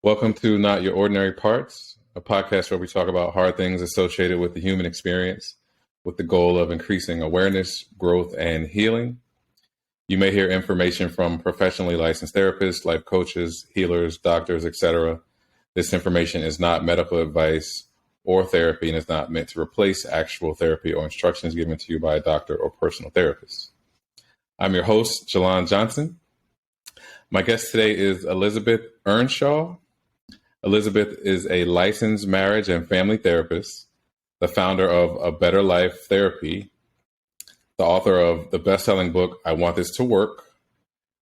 Welcome to Not Your Ordinary Parts, a podcast where we talk about hard things associated with the human experience with the goal of increasing awareness, growth, and healing. You may hear information from professionally licensed therapists, life coaches, healers, doctors, etc. This information is not medical advice or therapy and is not meant to replace actual therapy or instructions given to you by a doctor or personal therapist. I'm your host, Jalon Johnson. My guest today is Elizabeth Earnshaw. Elizabeth is a licensed marriage and family therapist, the founder of A Better Life Therapy, the author of the best-selling book, I Want This to Work,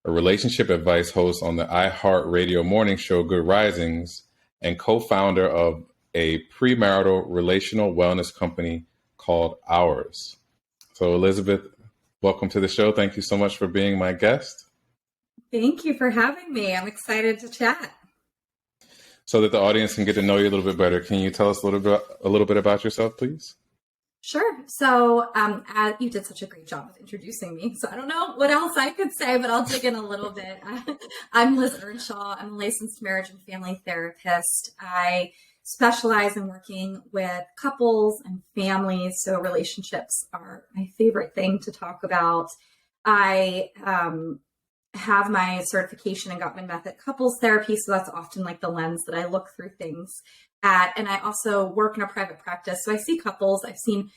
a relationship advice host on the iHeartRadio morning show, Good Risings, and co-founder of a premarital relational wellness company called Ours. So Elizabeth, welcome to the show. Thank you so much for being my guest. Thank you for having me. I'm excited to chat. So that the audience can get to know you a little bit better, can you tell us a little bit about yourself, please? Sure. So you did such a great job of introducing me. So I don't know what else I could say, but I'll dig in a little bit. I'm Liz Earnshaw. I'm a licensed marriage and family therapist. I specialize in working with couples and families. So relationships are my favorite thing to talk about. I have my certification in Gottman Method couples therapy. So that's often like the lens that I look through things at. And I also work in a private practice. So I see couples. I've seen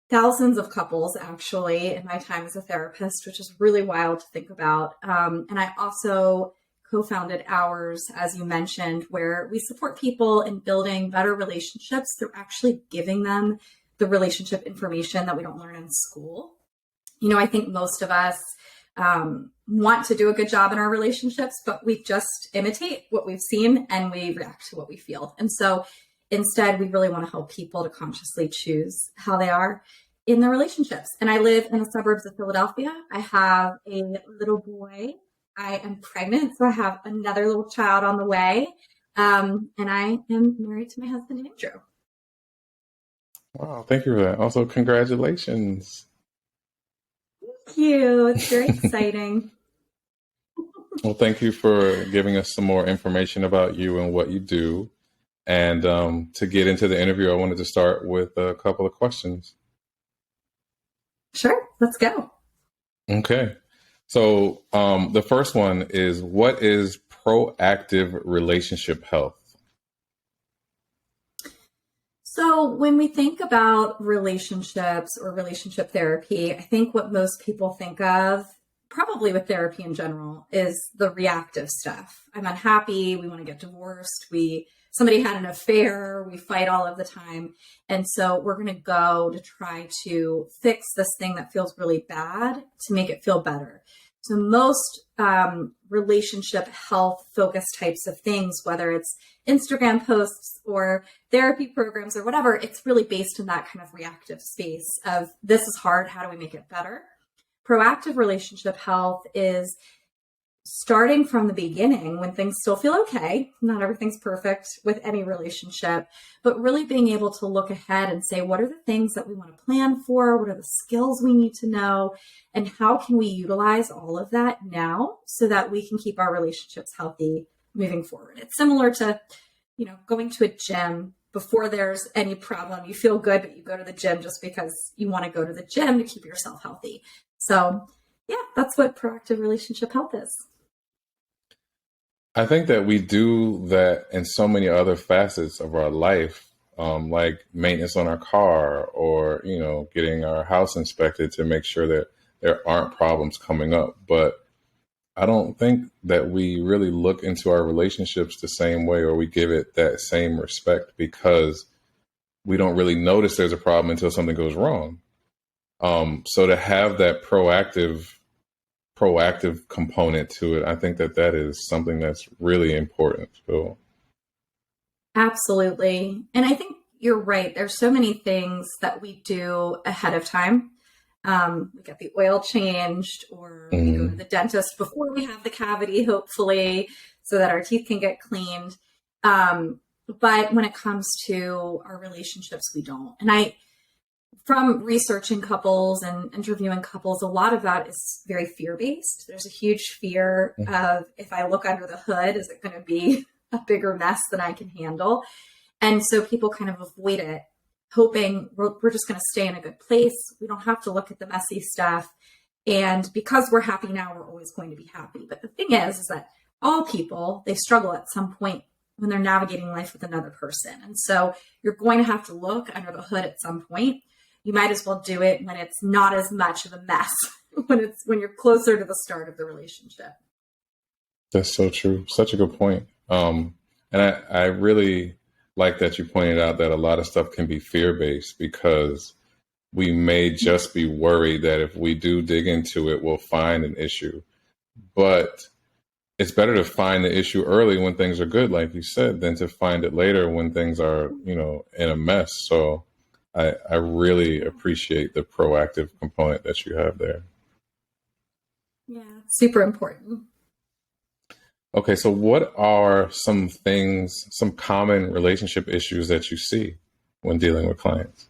thousands of couples actually in my time as a therapist, which is really wild to think about. And I also co-founded Ours, as you mentioned, where we support people in building better relationships through actually giving them the relationship information that we don't learn in school. You know, I think most of us want to do a good job in our relationships, but we just imitate what we've seen and we react to what we feel. And so instead, we really want to help people to consciously choose how they are in their relationships. And I live in the suburbs of Philadelphia. I have a little boy. I am pregnant, so I have another little child on the way. And I am married to my husband, Andrew. Wow, thank you for that. Also, congratulations. Thank you. It's very exciting. Well, thank you for giving us some more information about you and what you do. And to get into the interview, I wanted to start with a couple of questions. Sure, let's go. Okay. So the first one is, what is proactive relationship health? So when we think about relationships or relationship therapy, I think what most people think of, probably with therapy in general, is the reactive stuff. I'm unhappy. We want to get divorced. Somebody had an affair. We fight all of the time. And so we're going to go to try to fix this thing that feels really bad to make it feel better. So most relationship health focused types of things, whether it's Instagram posts or therapy programs or whatever, it's really based in that kind of reactive space of this is hard. How do we make it better? Proactive relationship health is starting from the beginning when things still feel okay. Not everything's perfect with any relationship, but really being able to look ahead and say, what are the things that we want to plan for? What are the skills we need to know? And how can we utilize all of that now so that we can keep our relationships healthy moving forward? It's similar to, going to a gym. Before there's any problem, you feel good, but you go to the gym just because you want to go to the gym to keep yourself healthy. So yeah, that's what proactive relationship health is. I think that we do that in so many other facets of our life, like maintenance on our car or, getting our house inspected to make sure that there aren't problems coming up. But I don't think that we really look into our relationships the same way, or we give it that same respect, because we don't really notice there's a problem until something goes wrong. So to have that proactive component to it, I think that is something that's really important. So. Absolutely. And I think you're right. There's so many things that we do ahead of time. We get the oil changed, or we go to the dentist before we have the cavity, hopefully, so that our teeth can get cleaned. But when it comes to our relationships, we don't. And from researching couples and interviewing couples, a lot of that is very fear-based. There's a huge fear of, if I look under the hood, is it going to be a bigger mess than I can handle. And so people kind of avoid it, hoping we're just going to stay in a good place. We don't have to look at the messy stuff. And because we're happy now, we're always going to be happy. But the thing is that all people, they struggle at some point when they're navigating life with another person. And so you're going to have to look under the hood at some point. You might as well do it when it's not as much of a mess, when you're closer to the start of the relationship. That's so true. Such a good point. And I really like that you pointed out that a lot of stuff can be fear-based, because we may just be worried that if we do dig into it, we'll find an issue. But it's better to find the issue early when things are good, like you said, than to find it later when things are, in a mess. So I really appreciate the proactive component that you have there. Yeah, super important. Okay, so what are some common relationship issues that you see when dealing with clients?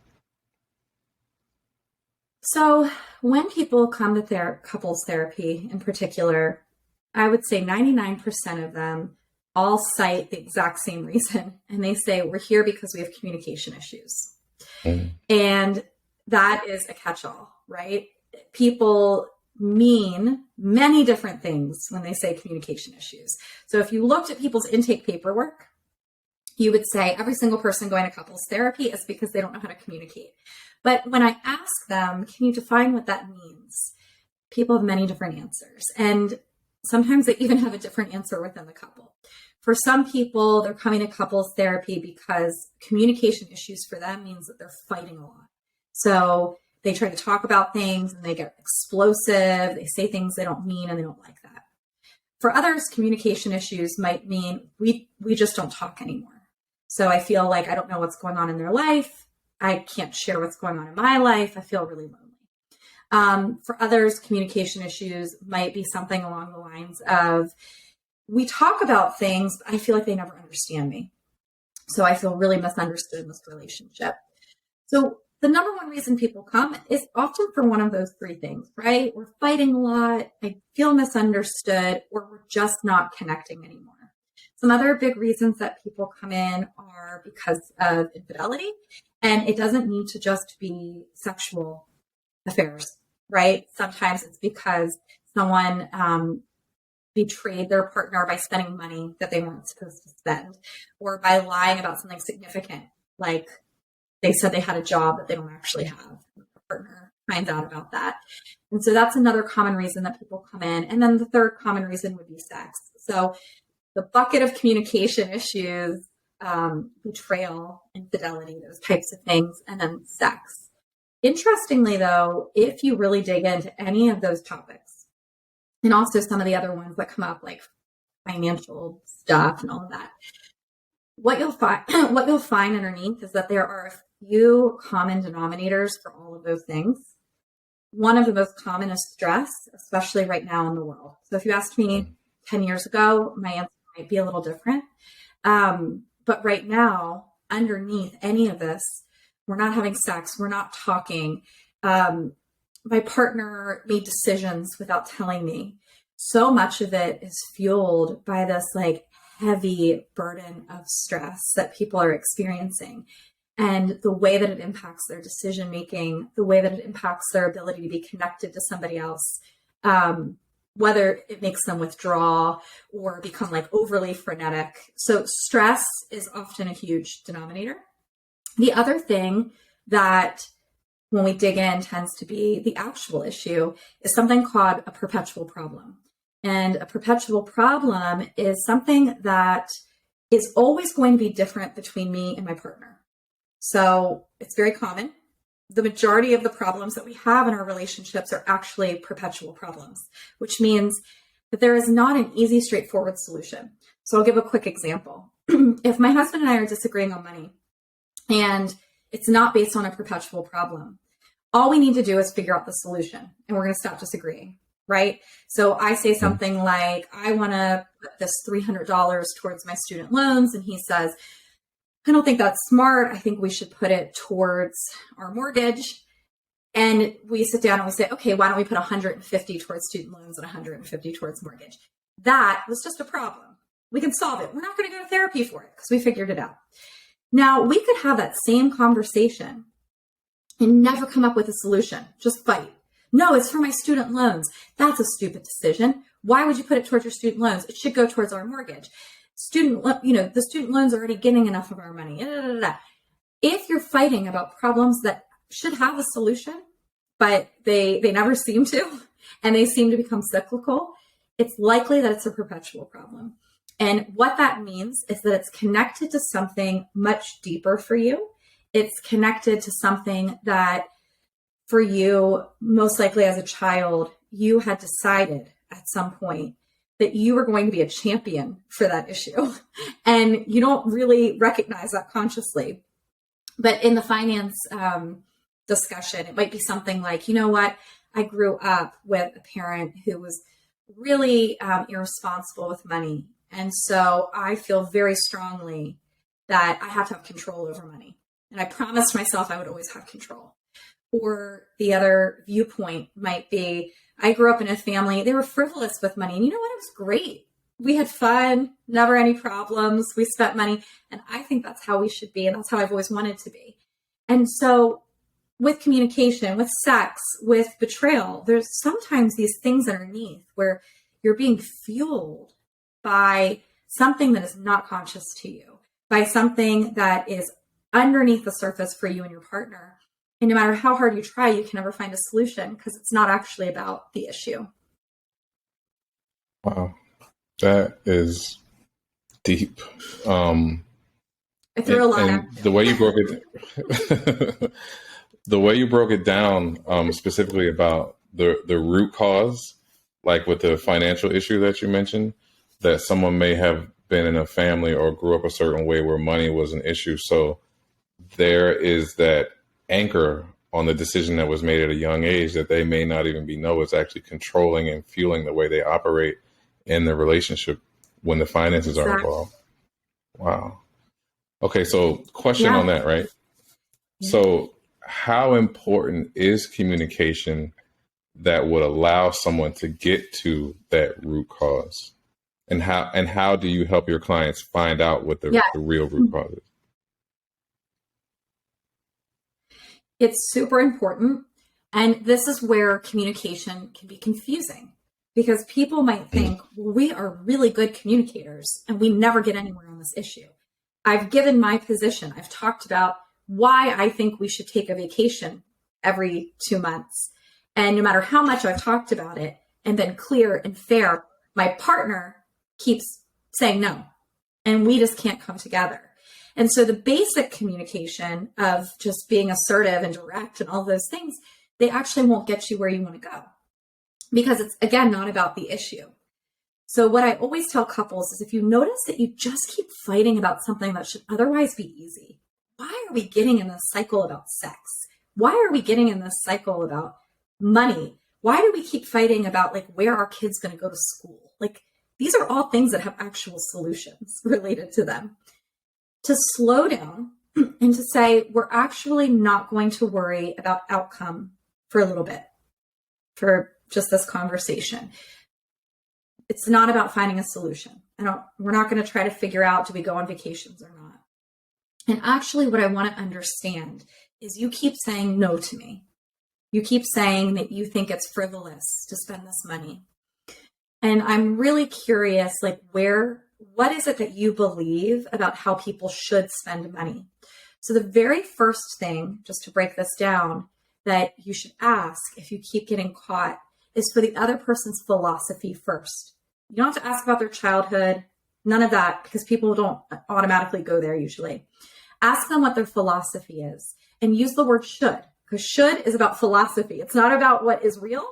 So when people come to couples therapy in particular, I would say 99% of them all cite the exact same reason. And they say, we're here because we have communication issues. Mm. And that is a catch-all, right? People mean many different things when they say communication issues. So if you looked at people's intake paperwork, you would say every single person going to couples therapy is because they don't know how to communicate. But when I ask them, can you define what that means? People have many different answers. And sometimes they even have a different answer within the couple. For some people, they're coming to couples therapy because communication issues for them means that they're fighting a lot. So they try to talk about things and they get explosive. They say things they don't mean and they don't like that. For others, communication issues might mean we just don't talk anymore. So I feel like I don't know what's going on in their life. I can't share what's going on in my life. I feel really lonely. For others, communication issues might be something along the lines of, we talk about things, but I feel like they never understand me. So I feel really misunderstood in this relationship. So the number one reason people come is often for one of those three things, right? We're fighting a lot, I feel misunderstood, or we're just not connecting anymore. Some other big reasons that people come in are because of infidelity, and it doesn't need to just be sexual affairs, right? Sometimes it's because someone betrayed their partner by spending money that they weren't supposed to spend, or by lying about something significant, like they said they had a job that they don't actually have. The partner finds out about that. And so that's another common reason that people come in. And then the third common reason would be sex. So the bucket of communication issues, betrayal, infidelity, those types of things, and then sex. Interestingly, though, if you really dig into any of those topics, and also some of the other ones that come up, like financial stuff and all of that, what you'll find underneath is that there are a few common denominators for all of those things. One of the most common is stress, especially right now in the world. So if you asked me 10 years ago, my answer might be a little different. But right now, underneath any of this, we're not having sex, we're not talking. My partner made decisions without telling me. So much of it is fueled by this heavy burden of stress that people are experiencing, and the way that it impacts their decision making, the way that it impacts their ability to be connected to somebody else, whether it makes them withdraw or become overly frenetic. So stress is often a huge denominator. The other thing that when we dig in tends to be the actual issue is something called a perpetual problem. And a perpetual problem is something that is always going to be different between me and my partner. So it's very common. The majority of the problems that we have in our relationships are actually perpetual problems, which means that there is not an easy, straightforward solution. So I'll give a quick example. If my husband and I are disagreeing on money, and it's not based on a perpetual problem, all we need to do is figure out the solution, and we're going to stop disagreeing. Right? So I say something like, I want to put this $300 towards my student loans. And he says, I don't think that's smart. I think we should put it towards our mortgage. And we sit down and we say, okay, why don't we put 150 towards student loans and 150 towards mortgage? That was just a problem. We can solve it. We're not going to go to therapy for it because we figured it out. Now, we could have that same conversation and never come up with a solution. Just fight. No, it's for my student loans. That's a stupid decision. Why would you put it towards your student loans? It should go towards our mortgage. The student loans are already getting enough of our money. If you're fighting about problems that should have a solution, but they never seem to, and they seem to become cyclical, it's likely that it's a perpetual problem. And what that means is that it's connected to something much deeper for you. It's connected to something that for you, most likely as a child, you had decided at some point that you were going to be a champion for that issue. And you don't really recognize that consciously. But in the finance discussion, it might be something like, you know what? I grew up with a parent who was really irresponsible with money. And so I feel very strongly that I have to have control over money. And I promised myself I would always have control. Or the other viewpoint might be, I grew up in a family, they were frivolous with money. And you know what? It was great. We had fun, never any problems. We spent money. And I think that's how we should be. And that's how I've always wanted to be. And so with communication, with sex, with betrayal, there's sometimes these things underneath where you're being fueled by something that is not conscious to you, by something that is underneath the surface for you and your partner. And no matter how hard you try, you can never find a solution because it's not actually about the issue. Wow. That is deep. I threw a lot and at the way you broke it, the way you broke it down, specifically about the root cause, like with the financial issue that you mentioned, that someone may have been in a family or grew up a certain way where money was an issue. So there is that anchor on the decision that was made at a young age that they may not even know is actually controlling and fueling the way they operate in the relationship when the finances are involved. Wow. Okay, so question on that, right? Yeah. So how important is communication that would allow someone to get to that root cause? And how do you help your clients find out what the real root cause is? It's super important. And this is where communication can be confusing because people might think, well, we are really good communicators and we never get anywhere on this issue. I've given my position. I've talked about why I think we should take a vacation every 2 months. And no matter how much I've talked about it and been clear and fair, my partner keeps saying no. And we just can't come together. And so the basic communication of just being assertive and direct and all those things, they actually won't get you where you want to go because it's, again, not about the issue. So what I always tell couples is if you notice that you just keep fighting about something that should otherwise be easy, why are we getting in this cycle about sex? Why are we getting in this cycle about money? Why do we keep fighting about like where our kids going to go to school? Like these are all things that have actual solutions related to them. To slow down and to say, we're actually not going to worry about outcome for a little bit, for just this conversation. It's not about finding a solution. We're not going to try to figure out, do we go on vacations or not? And actually what I want to understand is you keep saying no to me. You keep saying that you think it's frivolous to spend this money. And I'm really curious, like what is it that you believe about how people should spend money? So the very first thing, just to break this down, that you should ask if you keep getting caught is for the other person's philosophy first. You don't have to ask about their childhood, none of that, because people don't automatically go there usually. Ask them what their philosophy is and use the word should, because should is about philosophy. It's not about what is real.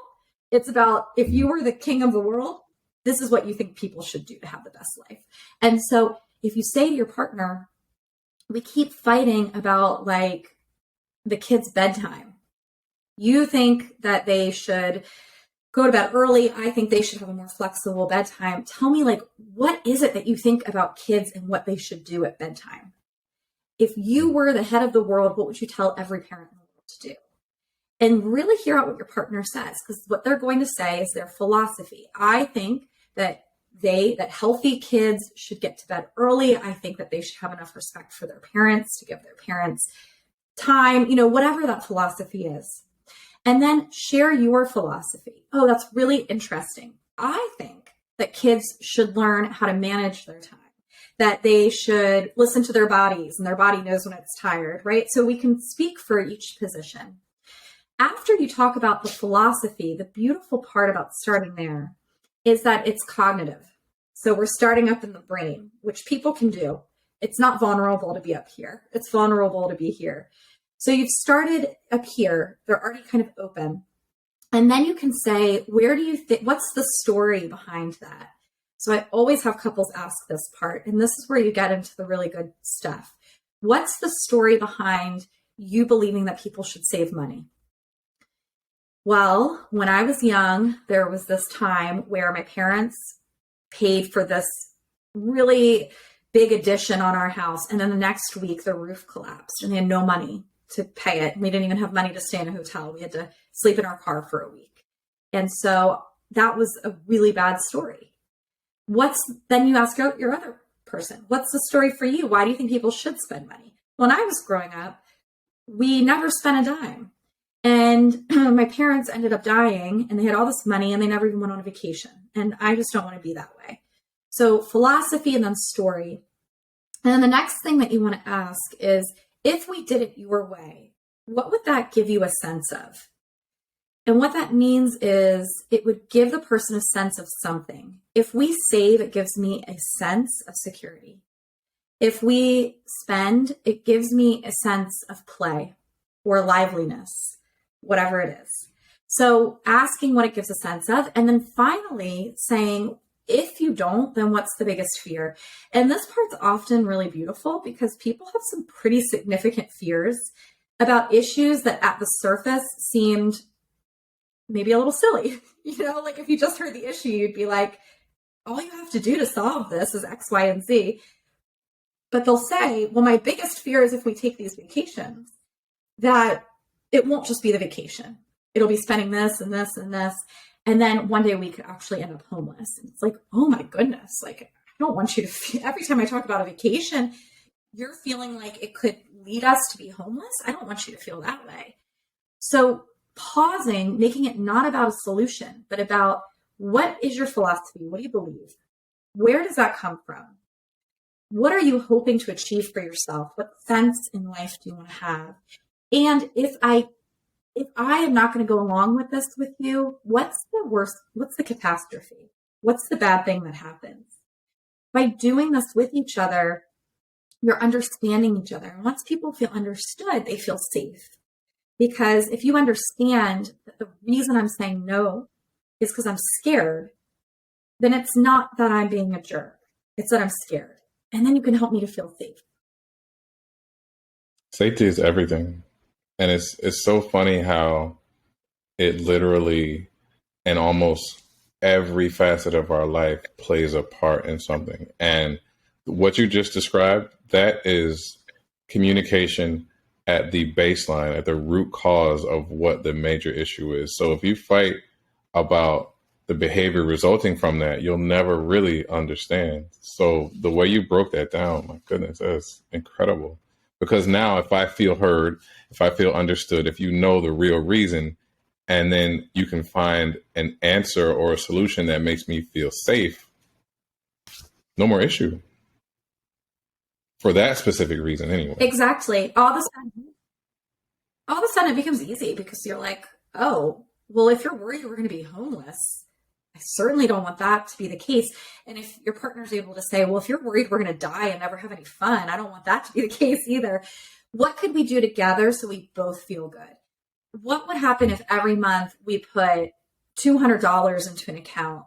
It's about if you were the king of the world, this is what you think people should do to have the best life. And so if you say to your partner, we keep fighting about like the kids' bedtime. You think that they should go to bed early. I think they should have a more flexible bedtime. Tell me like, what is it that you think about kids and what they should do at bedtime? If you were the head of the world, what would you tell every parent in the world to do? And really hear out what your partner says, because what they're going to say is their philosophy. I think that that healthy kids should get to bed early. I think that they should have enough respect for their parents to give their parents time, whatever that philosophy is. And then share your philosophy. Oh, that's really interesting. I think that kids should learn how to manage their time, that they should listen to their bodies, and their body knows when it's tired, right? So we can speak for each position. After you talk about the philosophy, the beautiful part about starting there is that it's cognitive. So we're starting up in the brain, which people can do. It's not vulnerable to be up here. It's vulnerable to be here. So you've started up here. They're already kind of open. And then you can say, where do you think, what's the story behind that? So I always have couples ask this part, and this is where you get into the really good stuff. What's the story behind you believing that people should save money? Well, when I was young, there was this time where my parents paid for this really big addition on our house. And then the next week, the roof collapsed and they had no money to pay it. We didn't even have money to stay in a hotel. We had to sleep in our car for a week. And so that was a really bad story. Then you ask your other person, what's the story for you? Why do you think people should spend money? When I was growing up, we never spent a dime. And my parents ended up dying and they had all this money and they never even went on a vacation. And I just don't want to be that way. So philosophy and then story. And then the next thing that you want to ask is, if we did it your way, what would that give you a sense of? And what that means is it would give the person a sense of something. If we save, it gives me a sense of security. If we spend, it gives me a sense of play or liveliness, whatever it is. So asking what it gives a sense of, and then finally saying, if you don't, then what's the biggest fear? And this part's often really beautiful because people have some pretty significant fears about issues that at the surface seemed maybe a little silly. Like if you just heard the issue, you'd be like, all you have to do to solve this is X, Y, and Z. But they'll say, well, my biggest fear is if we take these vacations, that it won't just be the vacation. It'll be spending this and this and this. And then one day we could actually end up homeless. And it's like, oh my goodness. Like, I don't want you to feel, every time I talk about a vacation, you're feeling like it could lead us to be homeless. I don't want you to feel that way. So pausing, making it not about a solution, but about what is your philosophy? What do you believe? Where does that come from? What are you hoping to achieve for yourself? What sense in life do you want to have? And if I am not going to go along with this with you, what's the worst? What's the catastrophe? What's the bad thing that happens? By doing this with each other, you're understanding each other. And once people feel understood, they feel safe. Because if you understand that the reason I'm saying no is because I'm scared, then it's not that I'm being a jerk. It's that I'm scared. And then you can help me to feel safe. Safety is everything. And it's so funny how it literally, in almost every facet of our life, plays a part in something. And what you just described, that is communication at the baseline, at the root cause of what the major issue is. So if you fight about the behavior resulting from that, you'll never really understand. So the way you broke that down, my goodness, that's incredible. Because now if I feel heard, if I feel understood, if you know the real reason, and then you can find an answer or a solution that makes me feel safe, no more issue. For that specific reason anyway. Exactly. All of a sudden it becomes easy because you're like, oh, well, if you're worried we're going to be homeless, I certainly don't want that to be the case. And if your partner's able to say, well, if you're worried we're going to die and never have any fun, I don't want that to be the case either. What could we do together so we both feel good? What would happen if every month we put $200 into an account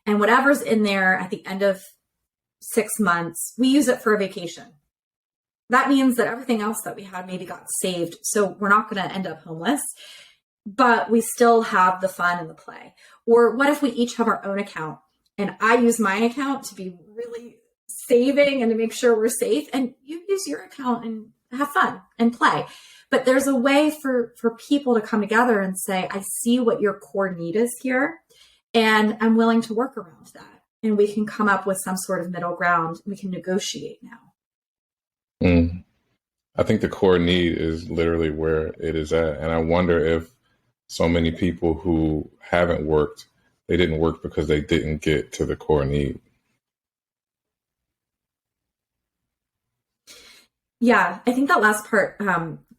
and whatever's in there at the end of 6 months, we use it for a vacation? That means that everything else that we had maybe got saved. So we're not going to end up homeless, but we still have the fun and the play. Or what if we each have our own account and I use my account to be really saving and to make sure we're safe, and you use your account and have fun and play. But there's a way for people to come together and say, I see what your core need is here, and I'm willing to work around that. and we can come up with some sort of middle ground. We can negotiate now. Mm. I think the core need is literally where it is at. And I wonder if so many people who haven't worked, they didn't work because they didn't get to the core need. Yeah, I think that last part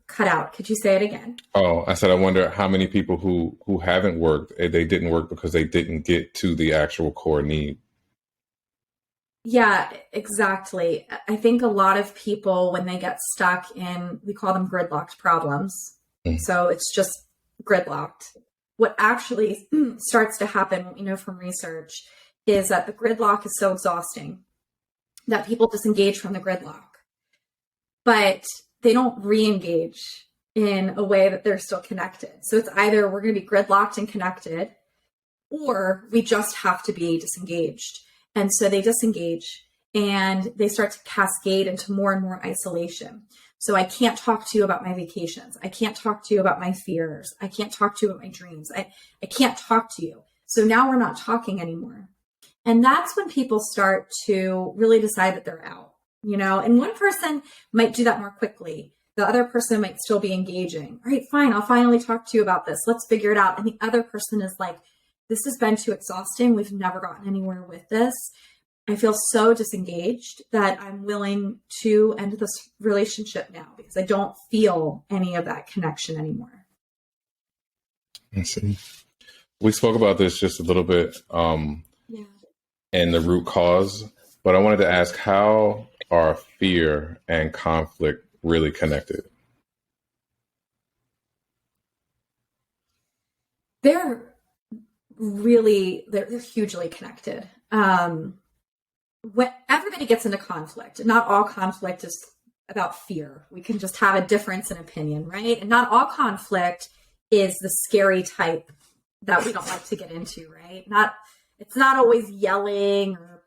cut out. Could you say it again? Oh, I said, I wonder how many people who haven't worked, they didn't work because they didn't get to the actual core need. Yeah, exactly. I think a lot of people, when they get stuck in, we call them gridlocked problems. Mm. So it's just gridlocked. What actually starts to happen, what we know from research, is that the gridlock is so exhausting that people disengage from the gridlock, but they don't re-engage in a way that they're still connected. So it's either we're going to be gridlocked and connected, or we just have to be disengaged. And so they disengage and they start to cascade into more and more isolation. So I can't talk to you about my vacations. I can't talk to you about my fears. I can't talk to you about my dreams. I can't talk to you. So now we're not talking anymore. And that's when people start to really decide that they're out, and one person might do that more quickly. The other person might still be engaging. All right, fine. I'll finally talk to you about this. Let's figure it out. And the other person is like, this has been too exhausting. We've never gotten anywhere with this. I feel so disengaged that I'm willing to end this relationship now because I don't feel any of that connection anymore. I see. We spoke about this just a little bit and the root cause, but I wanted to ask, how are fear and conflict really connected? They're hugely connected. When everybody gets into conflict, not all conflict is about fear. We can just have a difference in opinion, right? And not all conflict is the scary type that we don't like to get into, right? It's not always yelling or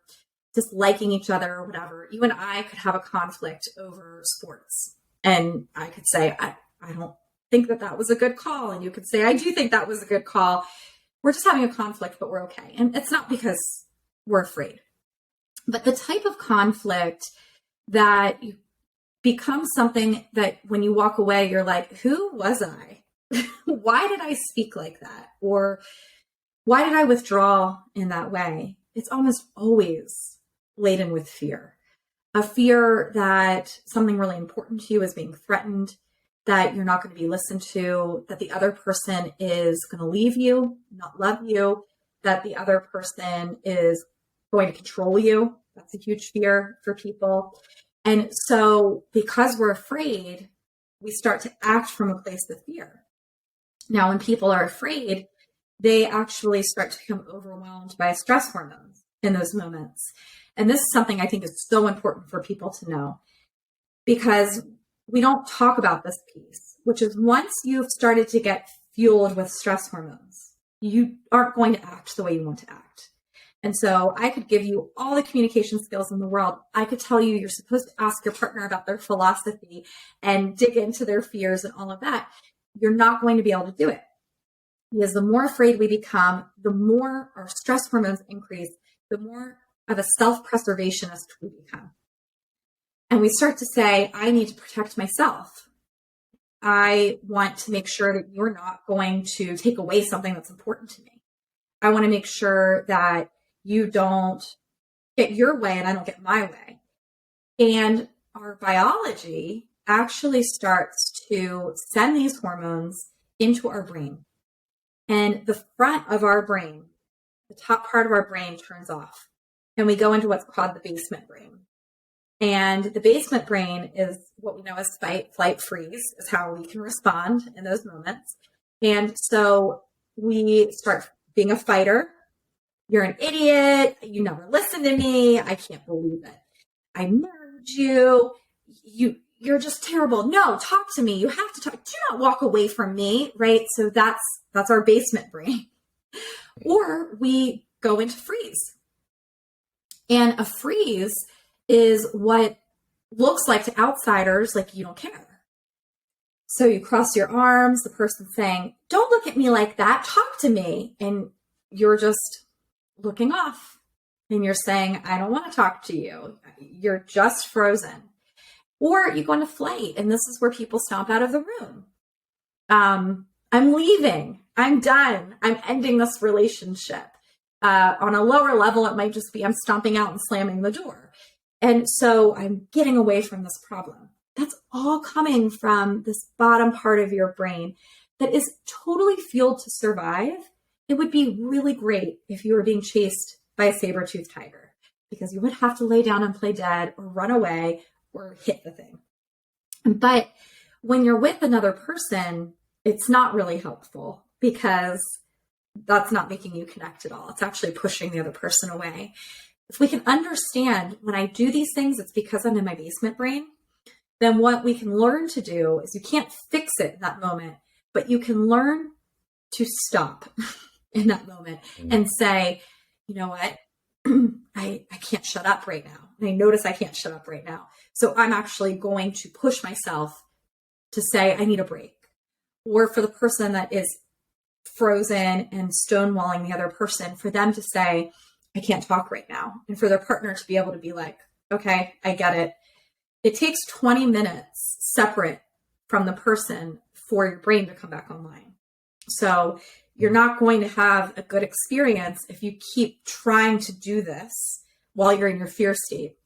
disliking each other or whatever. You and I could have a conflict over sports, and I could say, I don't think that was a good call. And you could say, I do think that was a good call. We're just having a conflict, but we're okay. And it's not because we're afraid. But the type of conflict that becomes something that when you walk away, you're like, who was I? Why did I speak like that? Or why did I withdraw in that way? It's almost always laden with fear. A fear that something really important to you is being threatened, that you're not going to be listened to, that the other person is going to leave you, not love you, that the other person is going to control you. That's a huge fear for people. And so because we're afraid, we start to act from a place of fear. Now, when people are afraid, they actually start to become overwhelmed by stress hormones in those moments. And this is something I think is so important for people to know, because we don't talk about this piece, which is once you've started to get fueled with stress hormones, you aren't going to act the way you want to act. And so I could give you all the communication skills in the world. I could tell you you're supposed to ask your partner about their philosophy and dig into their fears and all of that. You're not going to be able to do it, because the more afraid we become, the more our stress hormones increase, the more of a self-preservationist we become. And we start to say, I need to protect myself. I want to make sure that you're not going to take away something that's important to me. I want to make sure that you don't get your way and I don't get my way. And our biology actually starts to send these hormones into our brain. And the front of our brain, the top part of our brain, turns off. And we go into what's called the basement brain. And the basement brain is what we know as fight, flight, freeze, is how we can respond in those moments. And so we start being a fighter. You're an idiot. You never listen to me. I can't believe it. I married you. You're just terrible. No, talk to me. You have to talk. Do not walk away from me, right? So that's our basement brain. Or we go into freeze. And a freeze is what looks like to outsiders like you don't care. So you cross your arms, the person's saying, don't look at me like that, talk to me. And you're just looking off and you're saying, I don't want to talk to you. You're just frozen. Or you go into flight, and this is where people stomp out of the room. I'm leaving. I'm done. I'm ending this relationship. On a lower level, it might just be I'm stomping out and slamming the door. And so I'm getting away from this problem. That's all coming from this bottom part of your brain that is totally fueled to survive. It would be really great if you were being chased by a saber-toothed tiger, because you would have to lay down and play dead or run away or hit the thing. But when you're with another person, it's not really helpful, because that's not making you connect at all. It's actually pushing the other person away. If we can understand when I do these things, it's because I'm in my basement brain, then what we can learn to do is, you can't fix it in that moment, but you can learn to stop in that moment and say, you know what? I can't shut up right now. And I notice I can't shut up right now. So I'm actually going to push myself to say, I need a break. Or for the person that is frozen and stonewalling the other person, for them to say, I can't talk right now. And for their partner to be able to be like, okay, I get it. It takes 20 minutes separate from the person for your brain to come back online. So you're not going to have a good experience if you keep trying to do this while you're in your fear state.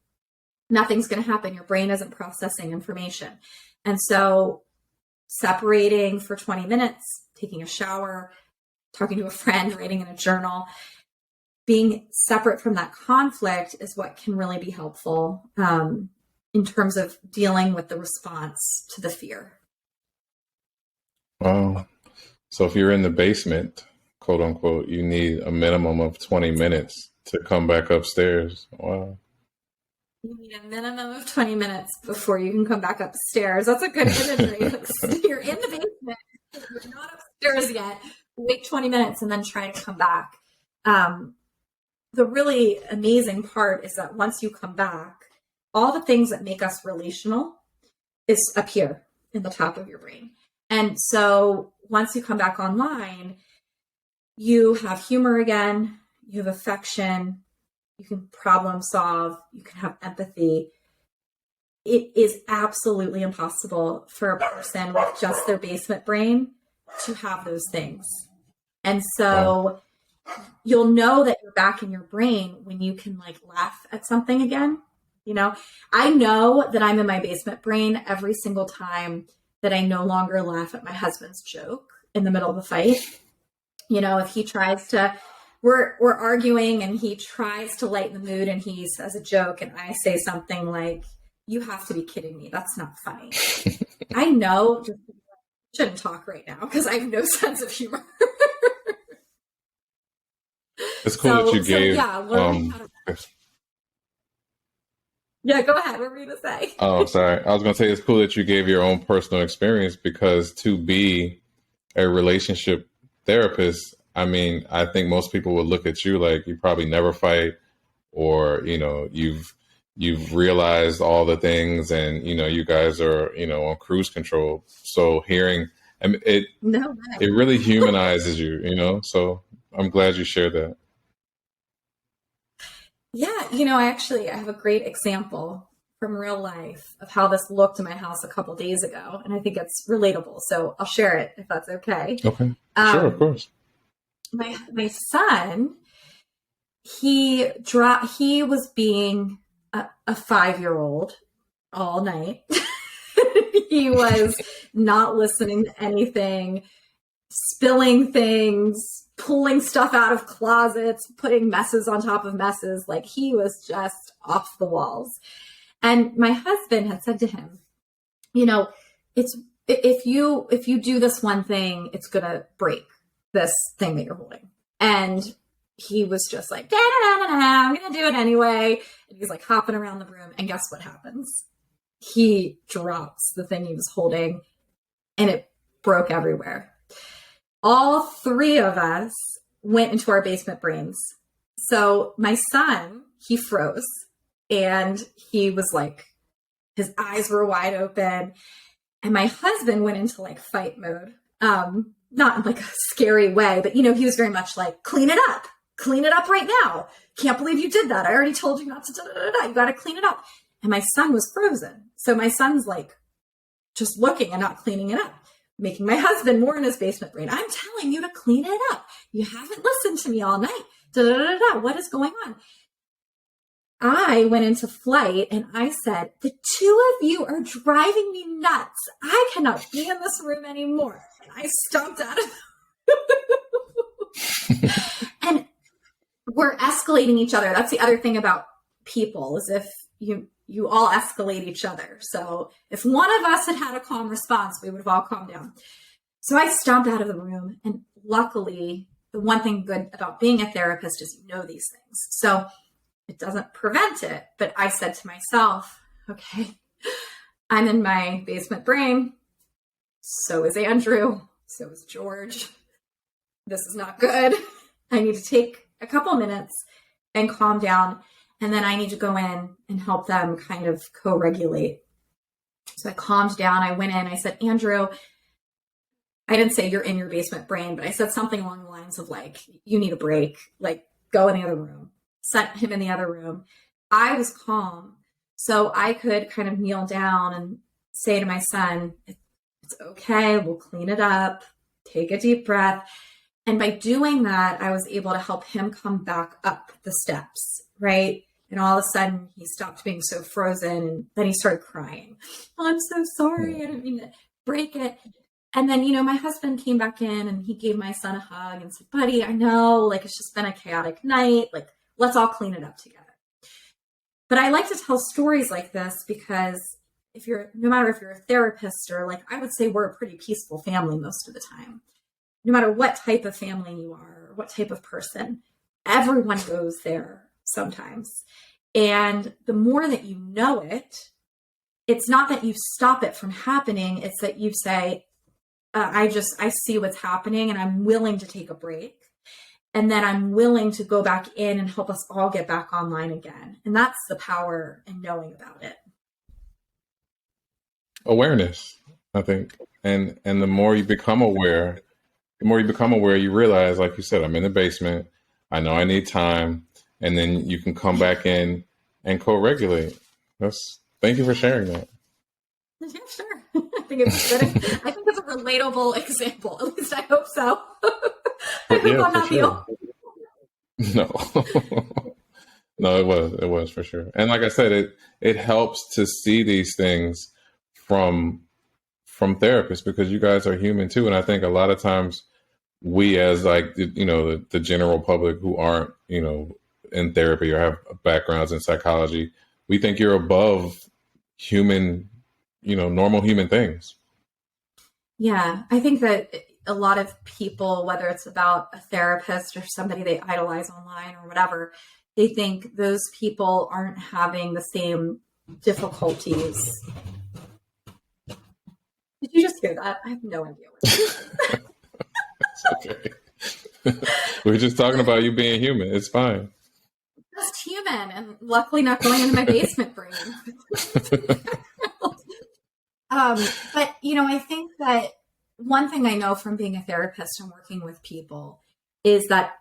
Nothing's going to happen. Your brain isn't processing information. And so separating for 20 minutes, taking a shower, talking to a friend, writing in a journal, being separate from that conflict is what can really be helpful in terms of dealing with the response to the fear. Wow. So if you're in the basement, quote unquote, you need a minimum of 20 minutes to come back upstairs. Wow. You need a minimum of 20 minutes before you can come back upstairs. That's a good imagery. You're in the basement, you're not upstairs yet. Wait 20 minutes and then try to come back. The really amazing part is that once you come back, all the things that make us relational is up here in the top of your brain. And so once you come back online, you have humor again, you have affection, you can problem solve, you can have empathy. It is absolutely impossible for a person with just their basement brain to have those things. And so you'll know that you're back in your brain when you can like laugh at something again. You know, I know that I'm in my basement brain every single time that I no longer laugh at my husband's joke in the middle of a fight. You know, if he tries to, we're arguing and he tries to lighten the mood and he says a joke and I say something like, you have to be kidding me. That's not funny. I know, just shouldn't talk right now because I have no sense of humor. It's cool that you gave. Yeah, go ahead. What were you going to say? Oh, sorry. I was going to say it's cool that you gave your own personal experience, because to be a relationship therapist, I mean, I think most people would look at you like you probably never fight, or, you know, you've realized all the things and, you know, you guys are, you know, on cruise control. So hearing, I mean, it really humanizes you, you know, so I'm glad you shared that. Yeah, you know, I have a great example from real life of how this looked in my house a couple days ago, and I think it's relatable. So I'll share it if that's okay. Okay, sure, of course. My son, he was being a 5-year-old all night. He was not listening to anything, spilling things, pulling stuff out of closets, putting messes on top of messes. Like, he was just off the walls. And my husband had said to him, you know, if you do this one thing, it's going to break this thing that you're holding. And he was just like, I'm going to do it anyway. And he's like hopping around the room. And guess what happens? He drops the thing he was holding and it broke everywhere. All three of us went into our basement brains. So my son, he froze and he was like, his eyes were wide open. And my husband went into like fight mode. Not in like a scary way, but you know, he was very much like, clean it up, clean it up right now. Can't believe you did that. I already told you not to, you got to clean it up. And my son was frozen. So my son's like just looking and not cleaning it up, making my husband more in his basement brain. I'm telling you to clean it up. You haven't listened to me all night. What is going on? I went into flight and I said, the two of you are driving me nuts. I cannot be in this room anymore. And I stomped out of And we're escalating each other. That's the other thing about people, is if you all escalate each other. So if one of us had a calm response, we would have all calmed down. So I stomped out of the room. And luckily, the one thing good about being a therapist is you know these things. So it doesn't prevent it. But I said to myself, okay, I'm in my basement brain. So is Andrew. So is George. This is not good. I need to take a couple minutes and calm down. And then I need to go in and help them kind of co-regulate. So I calmed down. I went in. I said, Andrew, I didn't say you're in your basement brain, but I said something along the lines of like, you need a break, like go in the other room. Sent him in the other room. I was calm. So I could kind of kneel down and say to my son, it's okay. We'll clean it up. Take a deep breath. And by doing that, I was able to help him come back up the steps, right? And all of a sudden he stopped being so frozen, and then he started crying. Oh, I'm so sorry. I didn't mean to break it. And then, my husband came back in and he gave my son a hug and said, buddy, I know, like, it's just been a chaotic night. Like, let's all clean it up together. But I like to tell stories like this because no matter if you're a therapist or, like, I would say we're a pretty peaceful family most of the time. No matter what type of family you are, or what type of person, everyone goes there sometimes. And the more that you know it, it's not that you stop it from happening. It's that you say, I see what's happening and I'm willing to take a break. And then I'm willing to go back in and help us all get back online again. And that's the power in knowing about it. Awareness, I think. And the more you become aware, you realize, like you said, I'm in the basement. I know I need time. And then you can come back in and co-regulate. Thank you for sharing that. Yeah, sure. I think it's a relatable example. At least I hope so. I hope I'm not the only. No. No, it was for sure. And like I said, it helps to see these things from therapists, because you guys are human too. And I think a lot of times we, as like, the general public who aren't, in therapy or have backgrounds in psychology, we think you're above human, normal human things. Yeah. I think that a lot of people, whether it's about a therapist or somebody they idolize online or whatever, they think those people aren't having the same difficulties. Did you just hear that? I have no idea what that is. It's okay. We're just talking about you being human. It's fine. Just human, and luckily not going into my basement brain. But, I think that one thing I know from being a therapist and working with people is that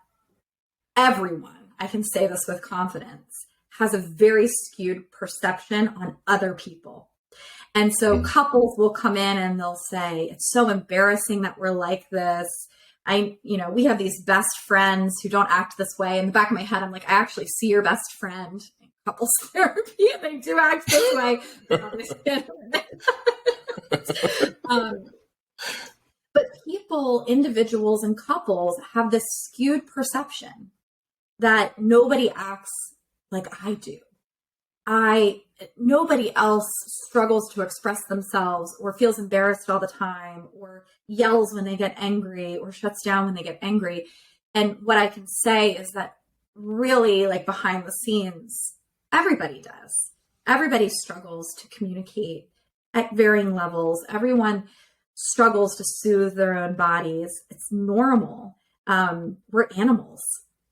everyone, I can say this with confidence, has a very skewed perception on other people. And so couples will come in and they'll say, it's so embarrassing that we're like this. We have these best friends who don't act this way. In the back of my head, I'm like, I actually see your best friend in couples therapy, and they do act this way. But people, individuals and couples have this skewed perception that nobody acts like I do. Nobody else struggles to express themselves or feels embarrassed all the time or yells when they get angry or shuts down when they get angry. And what I can say is that really, like, behind the scenes, everybody does. Everybody struggles to communicate at varying levels. Everyone struggles to soothe their own bodies. It's normal. We're animals.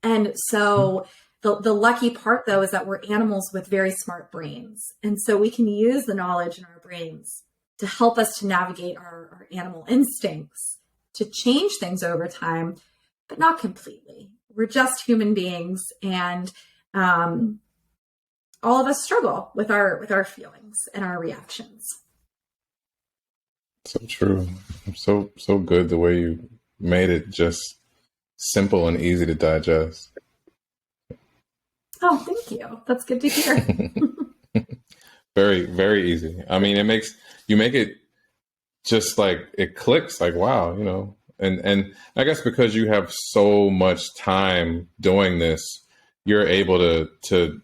And so the lucky part, though, is that we're animals with very smart brains. And so we can use the knowledge in our brains to help us to navigate our animal instincts, to change things over time, but not completely. we're just human beings, and all of us struggle with our feelings and our reactions. So true. So good the way you made it just simple and easy to digest. Oh, thank you. That's good to hear. Very, very easy. I mean, you make it just like it clicks, like, wow, and I guess because you have so much time doing this, you're able to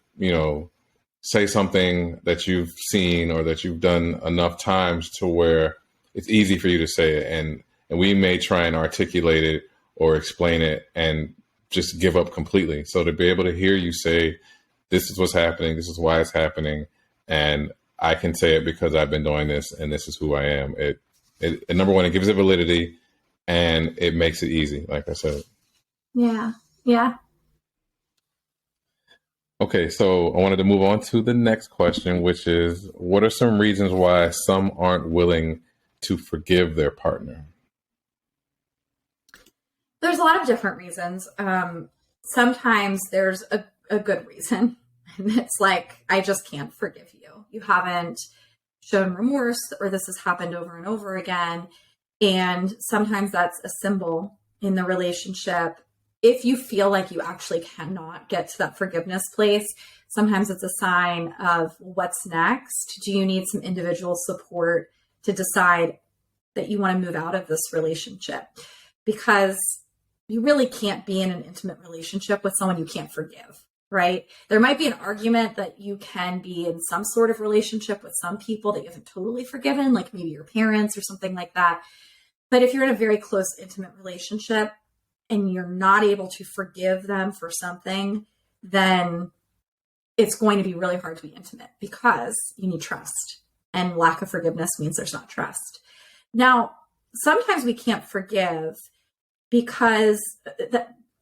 say something that you've seen or that you've done enough times to where it's easy for you to say it. And we may try and articulate it or explain it and just give up completely. So to be able to hear you say, this is what's happening, this is why it's happening, and I can say it because I've been doing this and this is who I am. It number one, it gives it validity and it makes it easy, like I said. Yeah. Yeah. Okay, so I wanted to move on to the next question, which is, what are some reasons why some aren't willing to forgive their partner? There's a lot of different reasons. Sometimes there's a good reason. And it's like, I just can't forgive you. You haven't shown remorse, or this has happened over and over again. And sometimes that's a symbol in the relationship. If you feel like you actually cannot get to that forgiveness place, sometimes it's a sign of what's next. Do you need some individual support to decide that you want to move out of this relationship? Because you really can't be in an intimate relationship with someone you can't forgive, right? There might be an argument that you can be in some sort of relationship with some people that you haven't totally forgiven, like maybe your parents or something like that. But if you're in a very close, intimate relationship and you're not able to forgive them for something, then it's going to be really hard to be intimate because you need trust. And lack of forgiveness means there's not trust. Now, sometimes we can't forgive because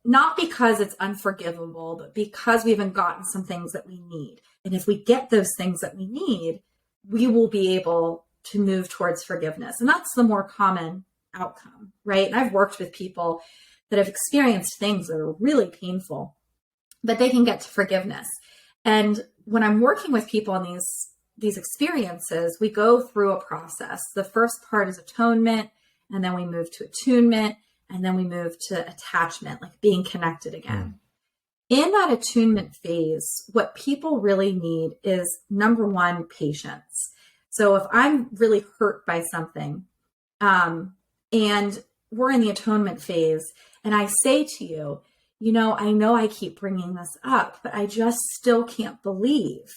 not because it's unforgivable, but because we haven't gotten some things that we need. And if we get those things that we need, we will be able to move towards forgiveness. And that's the more common outcome, right? And I've worked with people that have experienced things that are really painful, but they can get to forgiveness. And when I'm working with people on these experiences, we go through a process. The first part is atonement, and then we move to attunement, and then we move to attachment, like being connected again. In that attunement phase, what people really need is, number one, patience. So if I'm really hurt by something, and we're in the atonement phase, and I say to you, I know I keep bringing this up, but I just still can't believe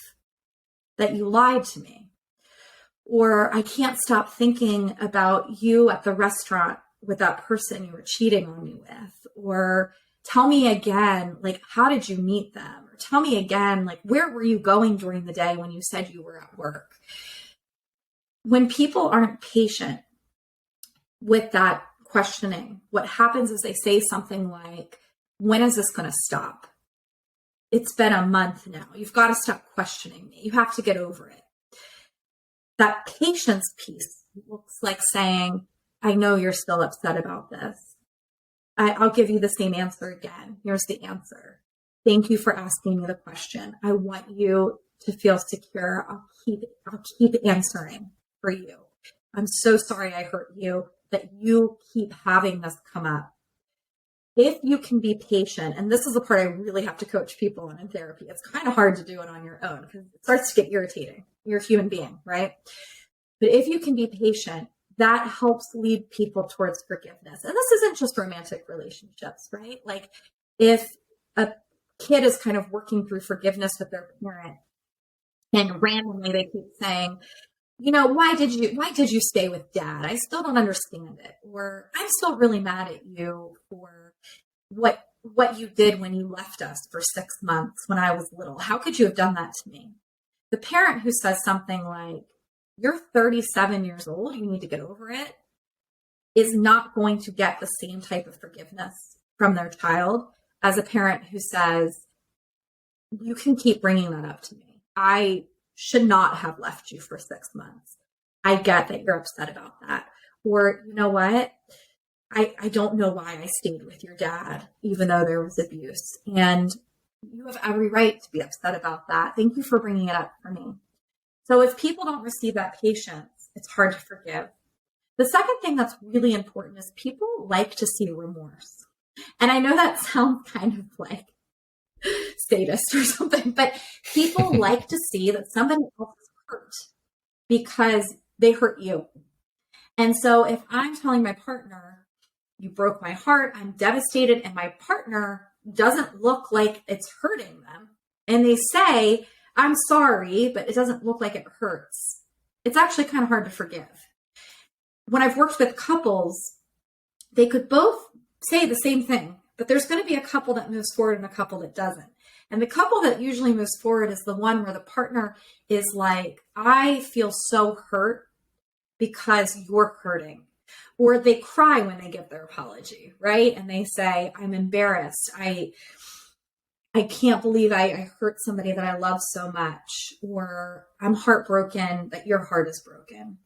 that you lied to me. Or I can't stop thinking about you at the restaurant with that person you were cheating on me with. Or tell me again, like, how did you meet them? Or tell me again, like, where were you going during the day when you said you were at work? When people aren't patient with that questioning, what happens is they say something like, when is this going to stop? It's been a month now. You've got to stop questioning me. You have to get over it. That patience piece looks like saying, I know you're still upset about this. I'll give you the same answer again. Here's the answer. Thank you for asking me the question. I want you to feel secure. I'll keep answering for you. I'm so sorry I hurt you, that you keep having this come up. If you can be patient, and this is the part I really have to coach people on in therapy. It's kind of hard to do it on your own because it starts to get irritating. You're a human being, right? But if you can be patient, that helps lead people towards forgiveness. And this isn't just romantic relationships, right? Like if a kid is kind of working through forgiveness with their parent and randomly they keep saying, why did you stay with dad? I still don't understand it. Or I'm still really mad at you for what you did when you left us for 6 months when I was little. How could you have done that to me? The parent who says something like, you're 37 years old, you need to get over it, is not going to get the same type of forgiveness from their child as a parent who says, you can keep bringing that up to me. I should not have left you for 6 months. I get that you're upset about that. Or, you know what? I don't know why I stayed with your dad, even though there was abuse. And you have every right to be upset about that. Thank you for bringing it up for me. So if people don't receive that patience, it's hard to forgive. The second thing that's really important is people like to see remorse. And I know that sounds kind of like sadist or something, but people like to see that somebody else is hurt because they hurt you. And so if I'm telling my partner, you broke my heart, I'm devastated, and my partner doesn't look like it's hurting them, and they say, I'm sorry, but it doesn't look like it hurts, it's actually kind of hard to forgive. When I've worked with couples, they could both say the same thing, but there's going to be a couple that moves forward and a couple that doesn't. And the couple that usually moves forward is the one where the partner is like, I feel so hurt because you're hurting. Or they cry when they give their apology, right? And they say, I'm embarrassed. I can't believe I hurt somebody that I love so much. Or I'm heartbroken that your heart is broken.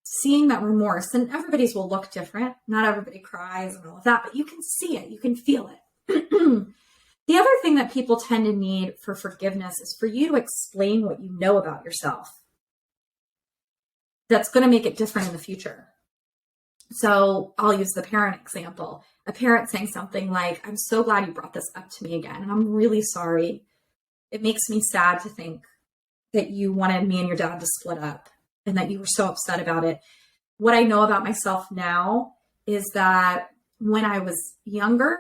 Seeing that remorse, and everybody's will look different. Not everybody cries and all of that, but you can see it. You can feel it. The other thing that people tend to need for forgiveness is for you to explain what you know about yourself. That's going to make it different in the future. So I'll use the parent example. A parent saying something like, I'm so glad you brought this up to me again, and I'm really sorry. It makes me sad to think that you wanted me and your dad to split up and that you were so upset about it. What I know about myself now is that when I was younger,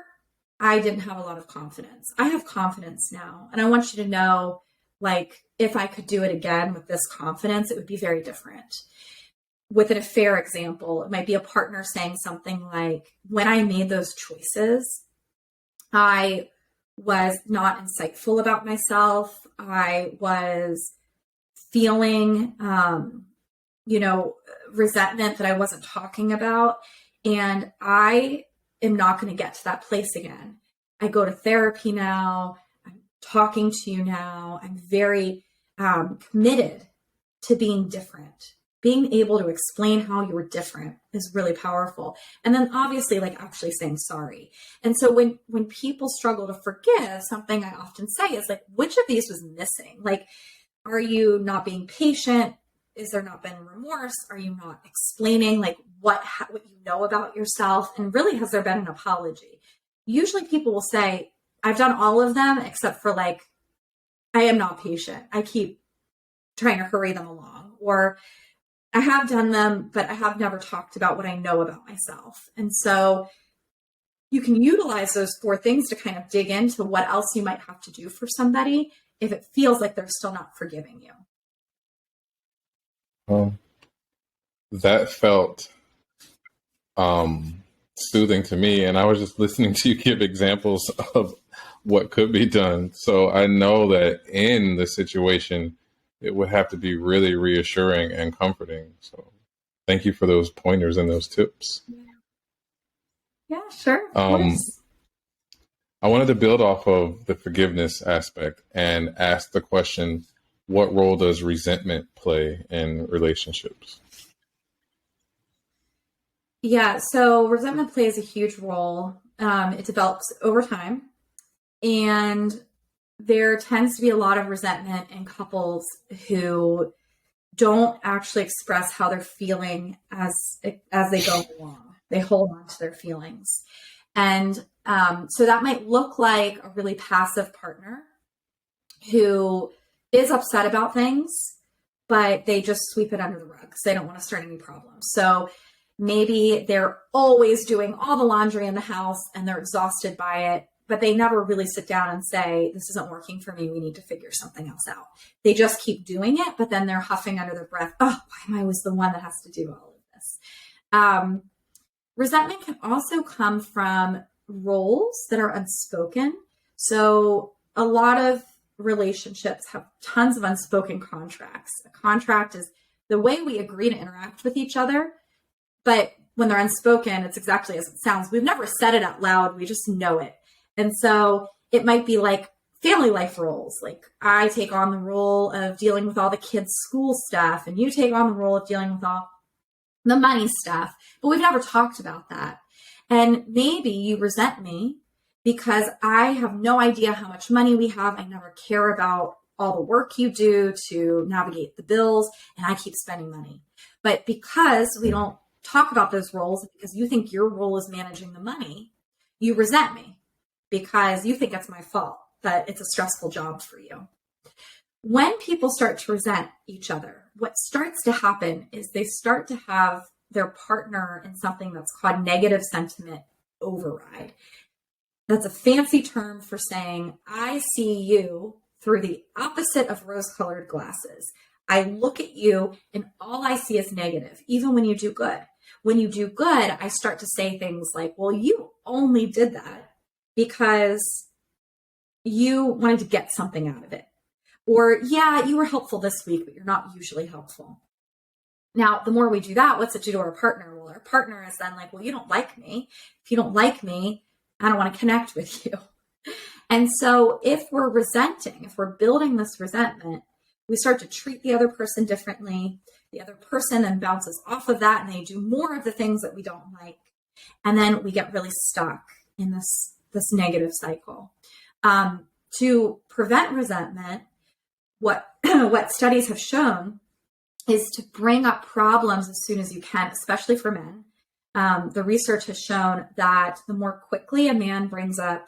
I didn't have a lot of confidence. I have confidence now. And I want you to know, like, if I could do it again with this confidence, it would be very different. With an affair example, it might be a partner saying something like, when I made those choices, I was not insightful about myself. I was feeling, resentment that I wasn't talking about. And I am not going to get to that place again. I go to therapy now. I'm talking to you now. I'm very committed to being different. Being able to explain how you were different is really powerful. And then obviously, like, actually saying sorry. And so when people struggle to forgive, something I often say is like, which of these was missing? Like, are you not being patient? Is there not been remorse? Are you not explaining like what you know about yourself? And really, has there been an apology? Usually people will say, I've done all of them except for like, I am not patient. I keep trying to hurry them along. Or I have done them, but I have never talked about what I know about myself. And so you can utilize those 4 things to kind of dig into what else you might have to do for somebody if it feels like they're still not forgiving you. That felt soothing to me. And I was just listening to you give examples of what could be done. So I know that in the situation, it would have to be really reassuring and comforting. So thank you for those pointers and those tips. Yeah, sure. I wanted to build off of the forgiveness aspect and ask the question, what role does resentment play in relationships? Yeah, so resentment plays a huge role. It develops over time. And there tends to be a lot of resentment in couples who don't actually express how they're feeling as they go along. They hold on to their feelings. And so that might look like a really passive partner who is upset about things, but they just sweep it under the rug because they don't want to start any problems. So maybe they're always doing all the laundry in the house and they're exhausted by it, but they never really sit down and say, this isn't working for me. We need to figure something else out. They just keep doing it, but then they're huffing under their breath. Oh, why am I always the one that has to do all of this? Resentment can also come from roles that are unspoken. So a lot of relationships have tons of unspoken contracts. A contract is the way we agree to interact with each other, but when they're unspoken, it's exactly as it sounds. We've never said it out loud. We just know it. And so it might be like family life roles. Like I take on the role of dealing with all the kids' school stuff, and you take on the role of dealing with all the money stuff, but we've never talked about that. And maybe you resent me because I have no idea how much money we have. I never care about all the work you do to navigate the bills, and I keep spending money. But because we don't talk about those roles, because you think your role is managing the money, you resent me because you think it's my fault, that it's a stressful job for you. When people start to resent each other, what starts to happen is they start to have their partner in something that's called negative sentiment override. That's a fancy term for saying, I see you through the opposite of rose-colored glasses. I look at you and all I see is negative, even when you do good. When you do good, I start to say things like, well, you only did that because you wanted to get something out of it. Or, yeah, you were helpful this week, but you're not usually helpful. Now, the more we do that, what's it do to our partner? Well, our partner is then like, well, you don't like me. If you don't like me, I don't want to connect with you. And so if we're resenting, if we're building this resentment, we start to treat the other person differently. The other person then bounces off of that and they do more of the things that we don't like. And then we get really stuck in this negative cycle. To prevent resentment, what studies have shown is to bring up problems as soon as you can, especially for men. The research has shown that the more quickly a man brings up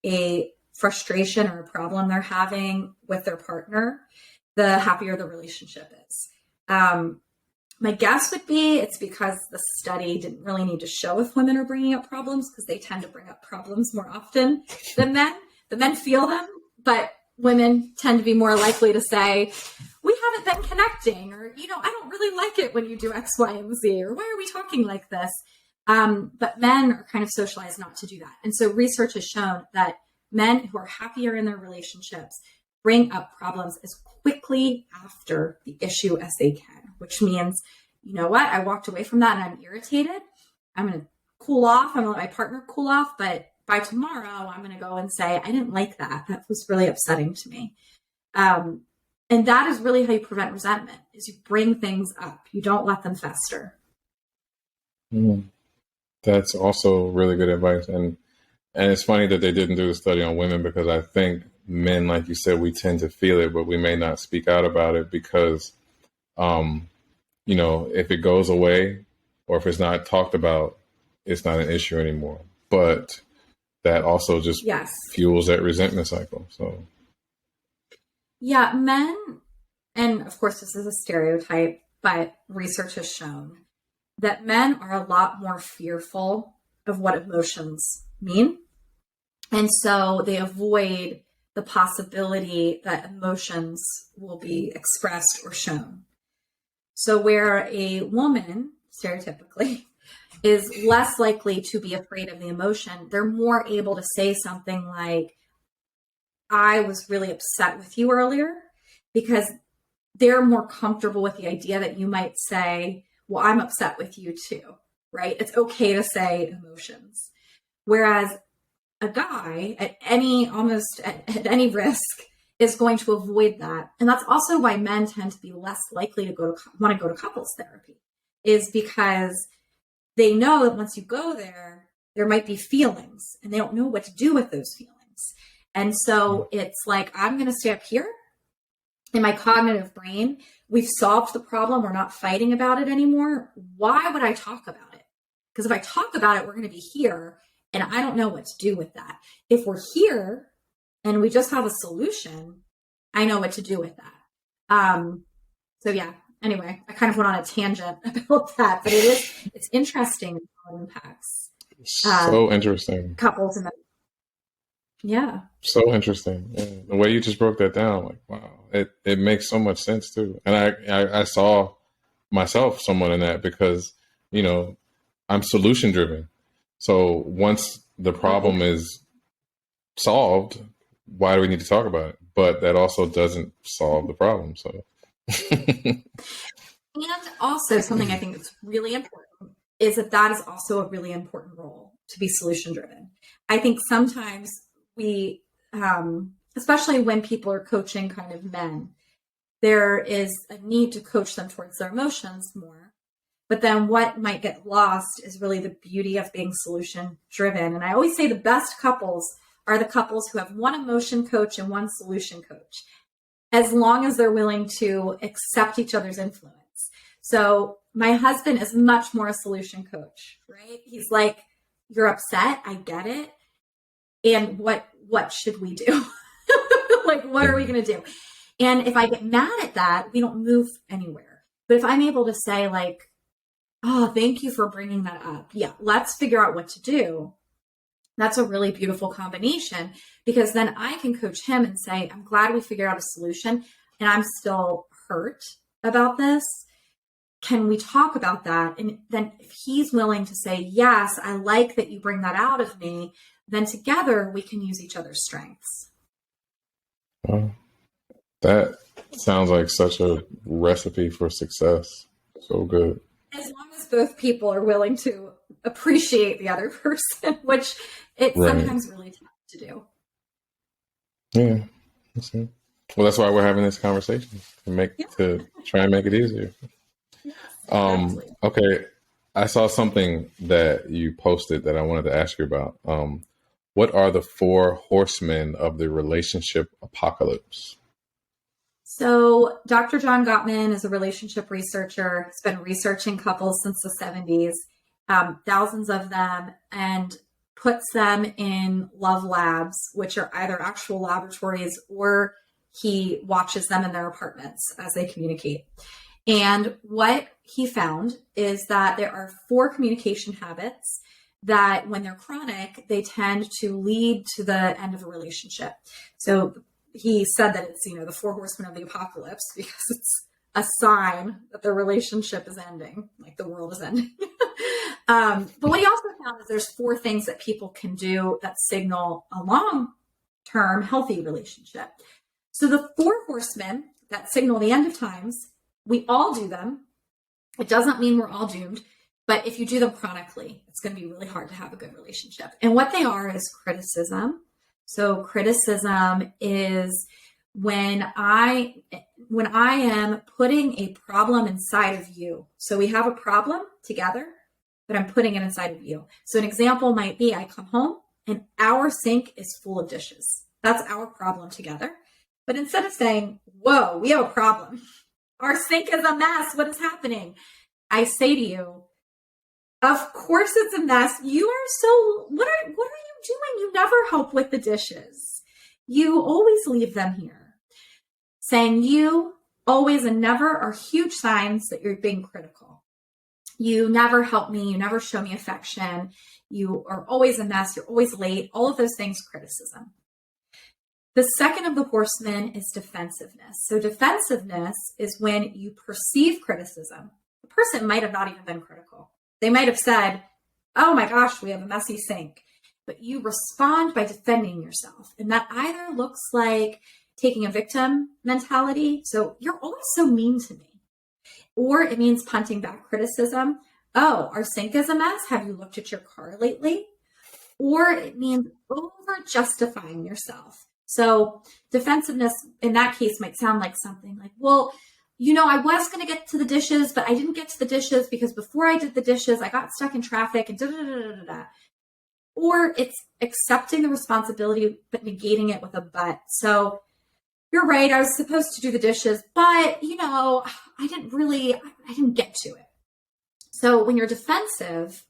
a frustration or a problem they're having with their partner, the happier the relationship is. My guess would be it's because the study didn't really need to show if women are bringing up problems, because they tend to bring up problems more often than men. The men feel them, but women tend to be more likely to say, we haven't been connecting, or, I don't really like it when you do X, Y, and Z, or why are we talking like this? But men are kind of socialized not to do that. And so research has shown that men who are happier in their relationships bring up problems as quickly after the issue as they can, which means, you know what, I walked away from that and I'm irritated. I'm going to cool off. I'm going to let my partner cool off. But by tomorrow, I'm going to go and say, I didn't like that. That was really upsetting to me. And that is really how you prevent resentment, is you bring things up. You don't let them fester. That's also really good advice. And it's funny that they didn't do the study on women, because I think men, like you said, we tend to feel it, but we may not speak out about it because, if it goes away or if it's not talked about, it's not an issue anymore. But that also just fuels that resentment cycle. So, yeah, men, and of course this is a stereotype, but research has shown that men are a lot more fearful of what emotions mean. And so they avoid the possibility that emotions will be expressed or shown. So where a woman, stereotypically, is less likely to be afraid of the emotion, they're more able to say something like, I was really upset with you earlier, because they're more comfortable with the idea that you might say, well, I'm upset with you too, right? It's okay to say emotions. Whereas a guy at any risk is going to avoid that. And that's also why men tend to be less likely to want to go to couples therapy, is because they know that once you go there, there might be feelings and they don't know what to do with those feelings. And so it's like, I'm going to stay up here in my cognitive brain. We've solved the problem. We're not fighting about it anymore. Why would I talk about it? Because if I talk about it, we're going to be here and I don't know what to do with that. If we're here and we just have a solution, I know what to do with that. So yeah, anyway, I kind of went on a tangent about that, but it's interesting how it impacts. So interesting. Couples and yeah. So interesting. Yeah. The way you just broke that down, like, wow, it makes so much sense too. And I saw myself someone in that, because, I'm solution driven. So once the problem is solved, why do we need to talk about it? But that also doesn't solve the problem. So, and also something I think that's really important is that is also a really important role, to be solution driven. I think sometimes we, especially when people are coaching kind of men, there is a need to coach them towards their emotions more. But then what might get lost is really the beauty of being solution driven. And I always say the best couples are the couples who have one emotion coach and one solution coach, as long as they're willing to accept each other's influence. So my husband is much more a solution coach, right? He's like, you're upset. I get it. And what should we do? Like, what are we going to do? And if I get mad at that, we don't move anywhere. But if I'm able to say like, oh, thank you for bringing that up. Yeah, let's figure out what to do. That's a really beautiful combination, because then I can coach him and say, I'm glad we figured out a solution and I'm still hurt about this. Can we talk about that? And then if he's willing to say, yes, I like that you bring that out of me, then together we can use each other's strengths. Wow. That sounds like such a recipe for success. So good. As long as both people are willing to appreciate the other person, which it's sometimes really tough to do. Yeah. Well, that's why we're having this conversation, to try and make it easier. Okay. I saw something that you posted that I wanted to ask you about. What are the 4 horsemen of the relationship apocalypse? So Dr. John Gottman is a relationship researcher. He's been researching couples since the 70s, thousands of them, and puts them in love labs, which are either actual laboratories or he watches them in their apartments as they communicate. And what he found is that there are 4 communication habits that when they're chronic, they tend to lead to the end of a relationship. So he said that it's, the 4 horsemen of the apocalypse, because it's a sign that the relationship is ending, like the world is ending. But what he also found is there's 4 things that people can do that signal a long-term healthy relationship. So the 4 horsemen that signal the end of times, we all do them. It doesn't mean we're all doomed, but if you do them chronically, it's going to be really hard to have a good relationship. And what they are is criticism. So criticism is when I am putting a problem inside of you. So we have a problem together, but I'm putting it inside of you. So an example might be I come home and our sink is full of dishes. That's our problem together. But instead of saying, whoa, we have a problem, our sink is a mess, what is happening? I say to you, of course it's a mess. You are so, what are you doing? You never help with the dishes. You always leave them here. Saying you always and never are huge signs that you're being critical. You never help me. You never show me affection. You are always a mess. You're always late. All of those things, criticism. The second of the horsemen is defensiveness. So defensiveness is when you perceive criticism. The person might have not even been critical. They might have said, oh my gosh, we have a messy sink. But you respond by defending yourself. And that either looks like taking a victim mentality. So you're always so mean to me. Or it means punting back criticism. Oh, our sink is a mess. Have you looked at your car lately? Or it means over justifying yourself. So defensiveness in that case might sound like something like, well, I was going to get to the dishes, but I didn't get to the dishes because before I did the dishes, I got stuck in traffic and da-da-da-da-da-da. Or it's accepting the responsibility, but negating it with a but. So you're right, I was supposed to do the dishes, but, I didn't get to it. So when you're defensive,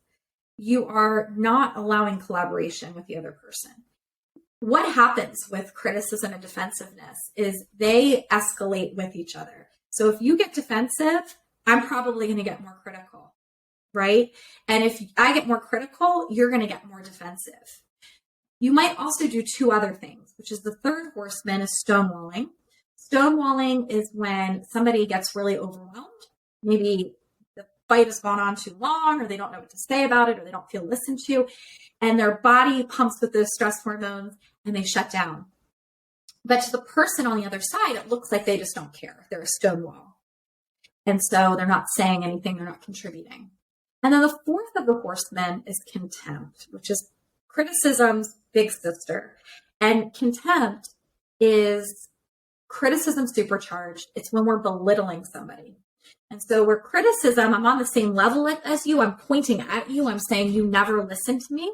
you are not allowing collaboration with the other person. What happens with criticism and defensiveness is they escalate with each other. So if you get defensive, I'm probably going to get more critical, right? And if I get more critical, you're going to get more defensive. You might also do 2 other things, which is the third horseman is stonewalling. Stonewalling is when somebody gets really overwhelmed. Maybe the fight has gone on too long, or they don't know what to say about it, or they don't feel listened to, and their body pumps with those stress hormones and they shut down. But to the person on the other side, it looks like they just don't care. They're a stonewall. And so they're not saying anything, they're not contributing. And then the fourth of the horsemen is contempt, which is criticism's big sister. And contempt is criticism supercharged. It's when we're belittling somebody. And so where criticism, I'm on the same level as you, I'm pointing at you, I'm saying you never listen to me.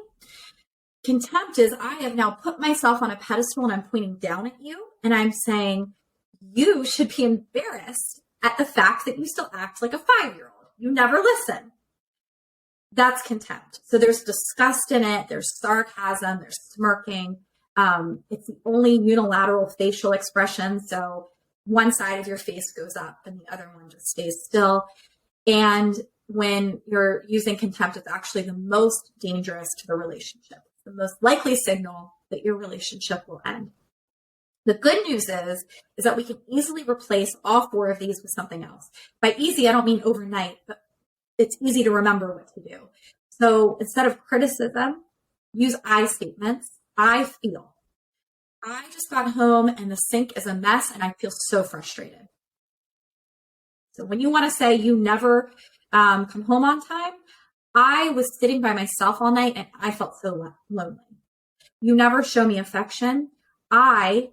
Contempt is I have now put myself on a pedestal and I'm pointing down at you and I'm saying you should be embarrassed at the fact that you still act like a 5-year-old. You never listen. That's contempt. So there's disgust in it, there's sarcasm, there's smirking. It's the only unilateral facial expression. So one side of your face goes up and the other one just stays still. And when you're using contempt, it's actually the most dangerous to the relationship. The most likely signal that your relationship will end. The good news is that we can easily replace all 4 of these with something else. By easy, I don't mean overnight, but it's easy to remember what to do. So instead of criticism, use I statements. I feel. I just got home and the sink is a mess and I feel so frustrated. So when you want to say you never come home on time, I was sitting by myself all night and I felt so lonely. You never show me affection. I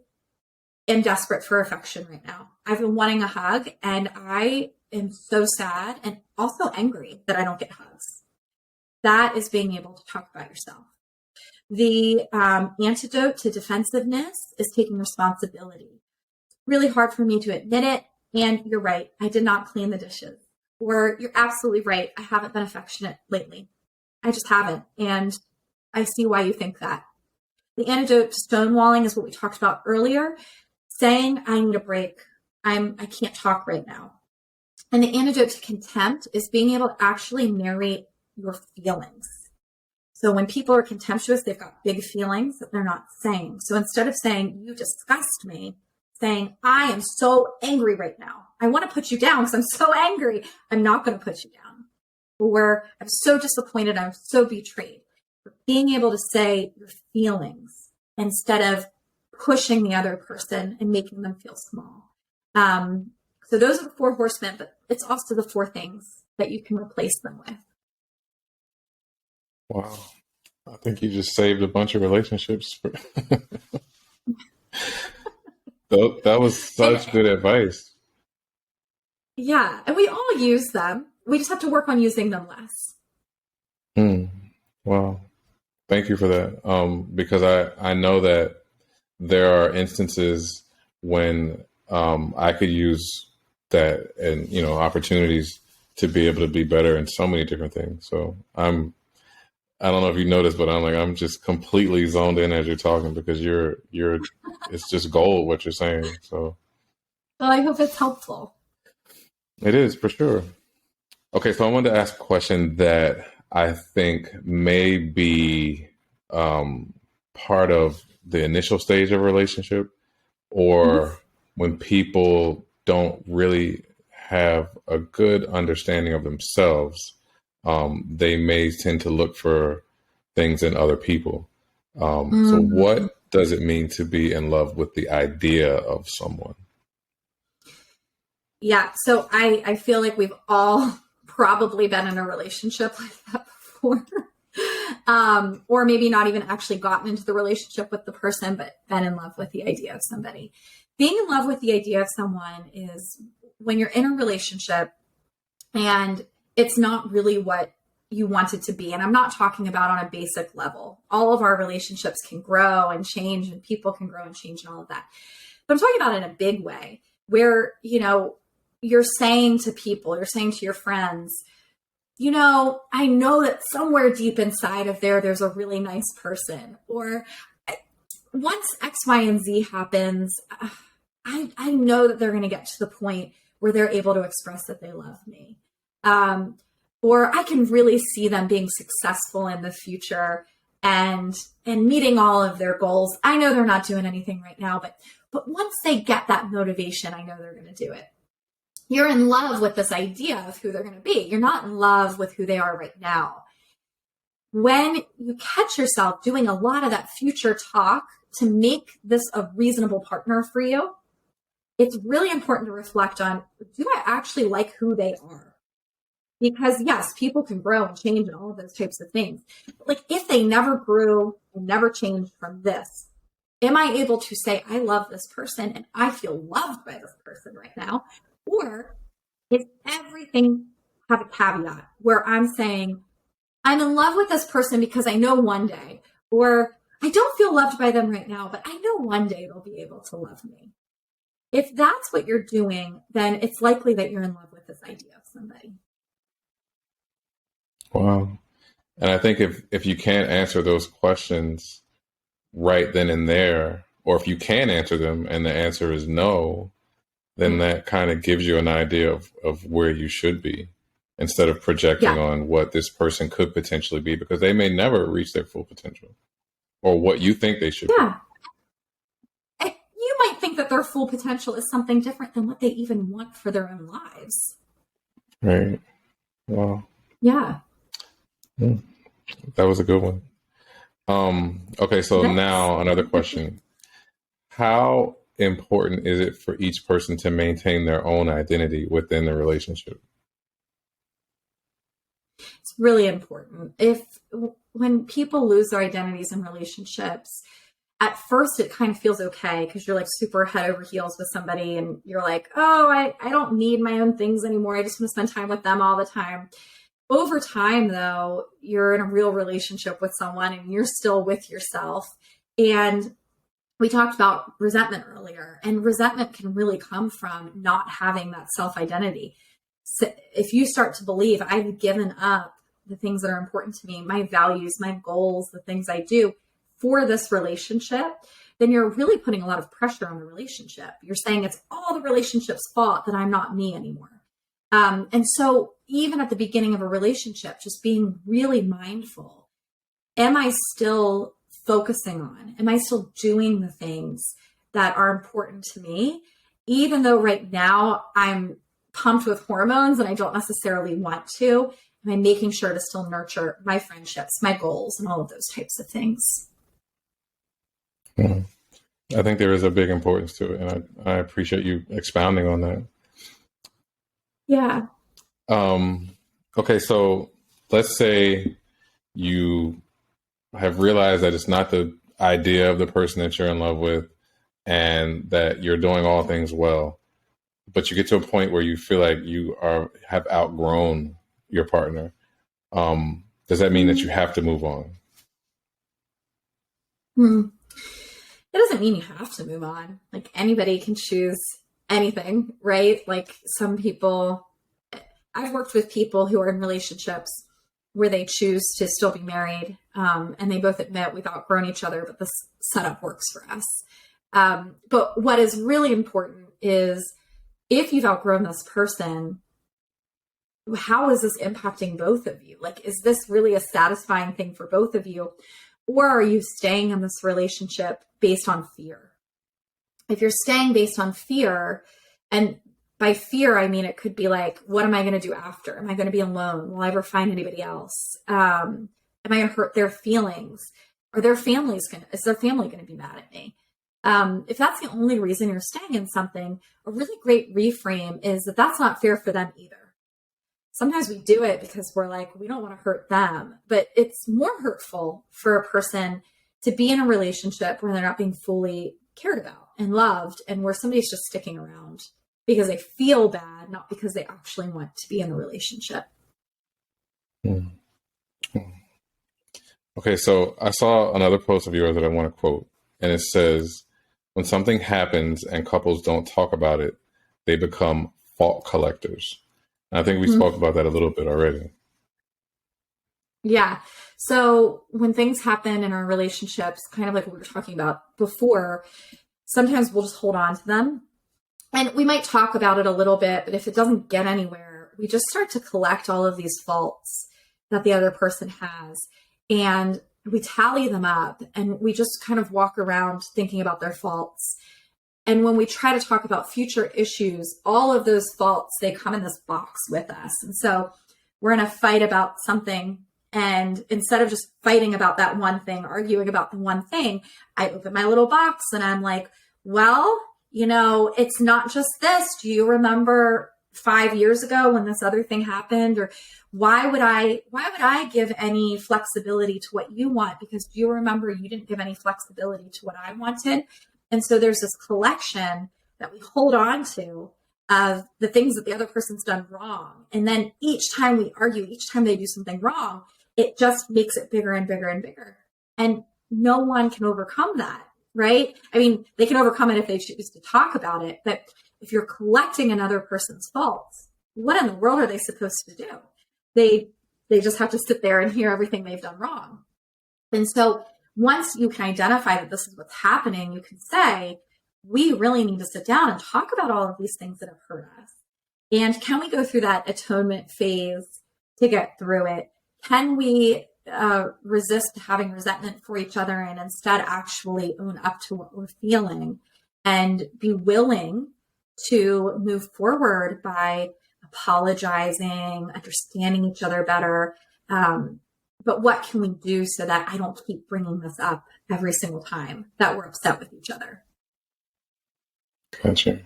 am desperate for affection right now. I've been wanting a hug and I am so sad and also angry that I don't get hugs. That is being able to talk about yourself. The antidote to defensiveness is taking responsibility. Really hard for me to admit it. And you're right. I did not clean the dishes. Or you're absolutely right. I haven't been affectionate lately. I just haven't. And I see why you think that. The antidote to stonewalling is what we talked about earlier. Saying I need a break. I can't talk right now. And the antidote to contempt is being able to actually narrate your feelings. So when people are contemptuous, they've got big feelings that they're not saying. So instead of saying, you disgust me, saying, I am so angry right now. I want to put you down because I'm so angry. I'm not going to put you down. Or I'm so disappointed. I'm so betrayed. But being able to say your feelings instead of pushing the other person and making them feel small. So those are the 4 horsemen, but it's also the 4 things that you can replace them with. Wow. I think you just saved a bunch of relationships. That was such good advice. Yeah. And we all use them. We just have to work on using them less. Wow. Thank you for that. Because I know that there are instances when I could use that and, opportunities to be able to be better in so many different things. So I don't know if you noticed, but I'm just completely zoned in as you're talking because you're it's just gold what you're saying. So Well, I hope it's helpful. It is for sure. Okay, so I wanted to ask a question that I think may be part of the initial stage of a relationship, or when people don't really have a good understanding of themselves, they may tend to look for things in other people. So what does it mean to be in love with the idea of someone? Yeah, so I feel like we've all probably been in a relationship like that before. Or maybe not even actually gotten into the relationship with the person, but been in love with the idea of somebody. Being in love with the idea of someone is when you're in a relationship and it's not really what you want it to be. And I'm not talking about on a basic level. All of our relationships can grow and change, and people can grow and change and all of that. But I'm talking about in a big way where, you're saying to people, you're saying to your friends, I know that somewhere deep inside of there's a really nice person. Or once X, Y, and Z happens, I know that they're going to get to the point where they're able to express that they love me. Or I can really see them being successful in the future and meeting all of their goals. I know they're not doing anything right now, but once they get that motivation, I know they're going to do it. You're in love with this idea of who they're going to be. You're not in love with who they are right now. When you catch yourself doing a lot of that future talk to make this a reasonable partner for you, it's really important to reflect on, do I actually like who they are? Because yes, people can grow and change and all of those types of things. But if they never grew and never changed from this, am I able to say, I love this person and I feel loved by this person right now? Or if everything have a caveat where I'm saying, I'm in love with this person because I know one day, or I don't feel loved by them right now, but I know one day they'll be able to love me. If that's what you're doing, then it's likely that you're in love with this idea of somebody. Wow. And I think if you can't answer those questions right then and there, or if you can answer them and the answer is no, then that kind of gives you an idea of where you should be instead of projecting Yeah. on what this person could potentially be, because they may never reach their full potential or what you think they should Yeah. You might think that their full potential is something different than what they even want for their own lives. be. Right. Wow. Yeah. That was a good one. Okay, so Thanks. now another question. How important is it for each person to maintain their own identity within the relationship? It's really important. When people lose their identities in relationships, at first it kind of feels okay because you're like super head over heels with somebody and you're like, oh, I don't need my own things anymore. I just want to spend time with them all the time. Over time, though, you're in a real relationship with someone and you're still with yourself. And we talked about resentment earlier, and resentment can really come from not having that self-identity. So if you start to believe I've given up the things that are important to me, my values, my goals, the things I do for this relationship, then you're really putting a lot of pressure on the relationship. You're saying it's all the relationship's fault that I'm not me anymore. And so even at the beginning of a relationship, just being really mindful, am I still focusing on, am I still doing the things that are important to me? Even though right now I'm pumped with hormones and I don't necessarily want to, am I making sure to still nurture my friendships, my goals, and all of those types of things? I think there is a big importance to it, and I appreciate you expounding on that. Yeah. Okay, so let's say you have realized that it's not the idea of the person that you're in love with and that you're doing all things well, but you get to a point where you feel like you have outgrown your partner. Does that mean that you have to move on? It doesn't mean you have to move on. Like anybody can choose anything, right? Like some people, I've worked with people who are in relationships where they choose to still be married, and they both admit we've outgrown each other, but this setup works for us. But what is really important is if you've outgrown this person, how is this impacting both of you? Like, is this really a satisfying thing for both of you? Or are you staying in this relationship based on fear? If you're staying based on fear, and by fear, I mean, it could be like, what am I going to do after? Am I going to be alone? Will I ever find anybody else? Am I going to hurt their feelings? Is their family going to be mad at me? If that's the only reason you're staying in something, a really great reframe is that that's not fair for them either. Sometimes we do it because we're like, we don't want to hurt them, but it's more hurtful for a person to be in a relationship where they're not being fully cared about and loved, and where somebody's just sticking around because they feel bad, not because they actually want to be in a relationship. Okay, so I saw another post of yours that I want to quote, and it says, when something happens and couples don't talk about it, they become fault collectors. And I think we spoke about that a little bit already. Yeah. So when things happen in our relationships, kind of like what we were talking about before, sometimes we'll just hold on to them. And we might talk about it a little bit, but if it doesn't get anywhere, we just start to collect all of these faults that the other person has. And we tally them up and we just kind of walk around thinking about their faults. And when we try to talk about future issues, all of those faults, they come in this box with us. And so we're in a fight about something. And instead of just fighting about that one thing, arguing about the one thing, I open my little box and I'm like, well, it's not just this. Do you remember 5 years ago when this other thing happened? Or why would I give any flexibility to what you want? Because do you remember you didn't give any flexibility to what I wanted? And so there's this collection that we hold on to of the things that the other person's done wrong. And then each time we argue, each time they do something wrong, it just makes it bigger and bigger and bigger. And no one can overcome that, right? I mean, they can overcome it if they choose to talk about it, but if you're collecting another person's faults, what in the world are they supposed to do? They just have to sit there and hear everything they've done wrong. And so once you can identify that this is what's happening, you can say, we really need to sit down and talk about all of these things that have hurt us. And can we go through that atonement phase to get through it? Can we resist having resentment for each other and instead actually own up to what we're feeling and be willing to move forward by apologizing, understanding each other better? But what can we do so that I don't keep bringing this up every single time that we're upset with each other? Gotcha.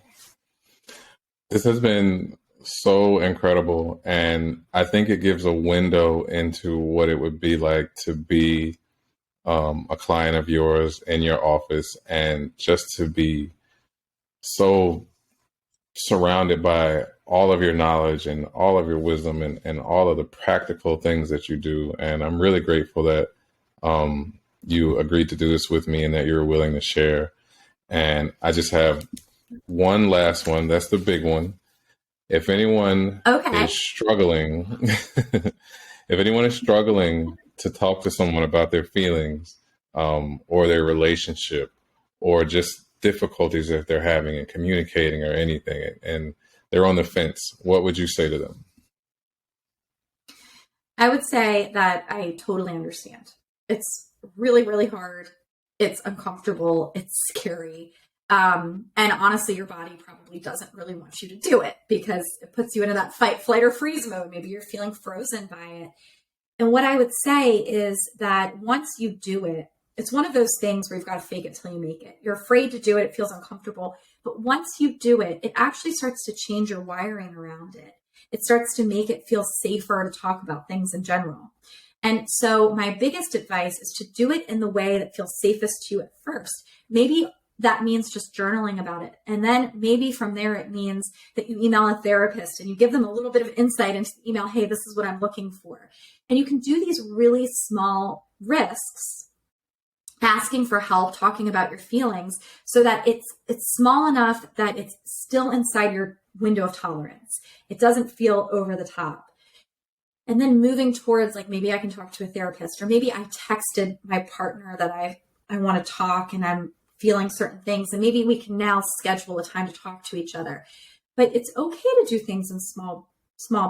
This has been so incredible. And I think it gives a window into what it would be like to be a client of yours in your office, and just to be so surrounded by all of your knowledge and all of your wisdom and all of the practical things that you do. And I'm really grateful that you agreed to do this with me and that you're willing to share. And I just have one last one. That's the big one. If anyone is struggling, to talk to someone about their feelings or their relationship, or just difficulties that they're having in communicating or anything, and they're on the fence, what would you say to them? I would say that I totally understand. It's really, really hard. It's uncomfortable. It's scary. And honestly, your body probably doesn't really want you to do it because it puts you into that fight, flight, or freeze mode. Maybe you're feeling frozen by it. And what I would say is that once you do it, it's one of those things where you've got to fake it till you make it. You're afraid to do it. It feels uncomfortable. But once you do it, it actually starts to change your wiring around it. It starts to make it feel safer to talk about things in general. And so my biggest advice is to do it in the way that feels safest to you at first. Maybe that means just journaling about it. And then maybe from there, it means that you email a therapist and you give them a little bit of insight into the email. Hey, this is what I'm looking for. And you can do these really small risks, asking for help, talking about your feelings, so that it's small enough that it's still inside your window of tolerance. It doesn't feel over the top. And then moving towards, like, maybe I can talk to a therapist, or maybe I texted my partner that I want to talk and I'm feeling certain things, and maybe we can now schedule a time to talk to each other. But it's okay to do things in small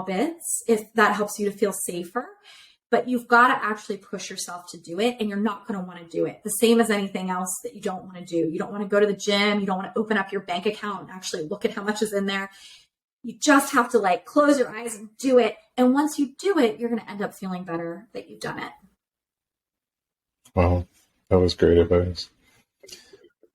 bits if that helps you to feel safer. But you've got to actually push yourself to do it, and you're not going to want to do it. The same as anything else that you don't want to do. You don't want to go to the gym. You don't want to open up your bank account and actually look at how much is in there. You just have to, like, close your eyes and do it. And once you do it, you're going to end up feeling better that you've done it. Wow. That was great advice.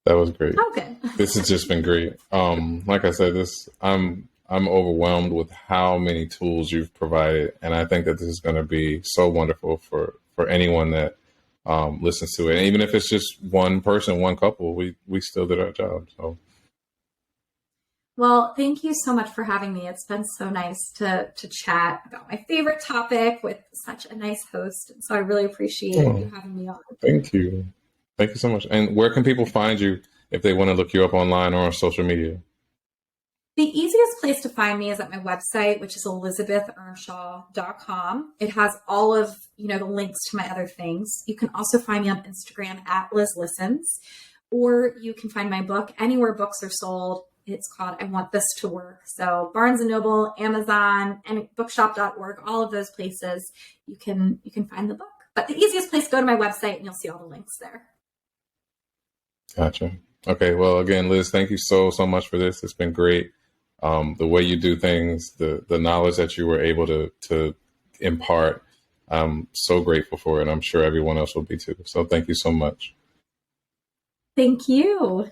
That was great. Okay. This has just been great. Like I said, I'm overwhelmed with how many tools you've provided. And I think that this is going to be so wonderful for anyone that listens to it. And even if it's just one person, one couple, we still did our job. So. Well, thank you so much for having me. It's been so nice to chat about my favorite topic with such a nice host. And so I really appreciate you having me on. Thank you. Thank you so much. And where can people find you if they want to look you up online or on social media? The easiest place to find me is at my website, which is ElizabethEarnshaw.com. It has all of, the links to my other things. You can also find me on Instagram at Liz Listens, or you can find my book anywhere books are sold. It's called I Want This to Work. So Barnes & Noble, Amazon, and bookshop.org, all of those places, you can find the book. But the easiest place, go to my website and you'll see all the links there. Gotcha. Okay. Well, again, Liz, thank you so much for this. It's been great. The way you do things, the knowledge that you were able to impart, I'm so grateful for it. And I'm sure everyone else will be too. So thank you so much. Thank you.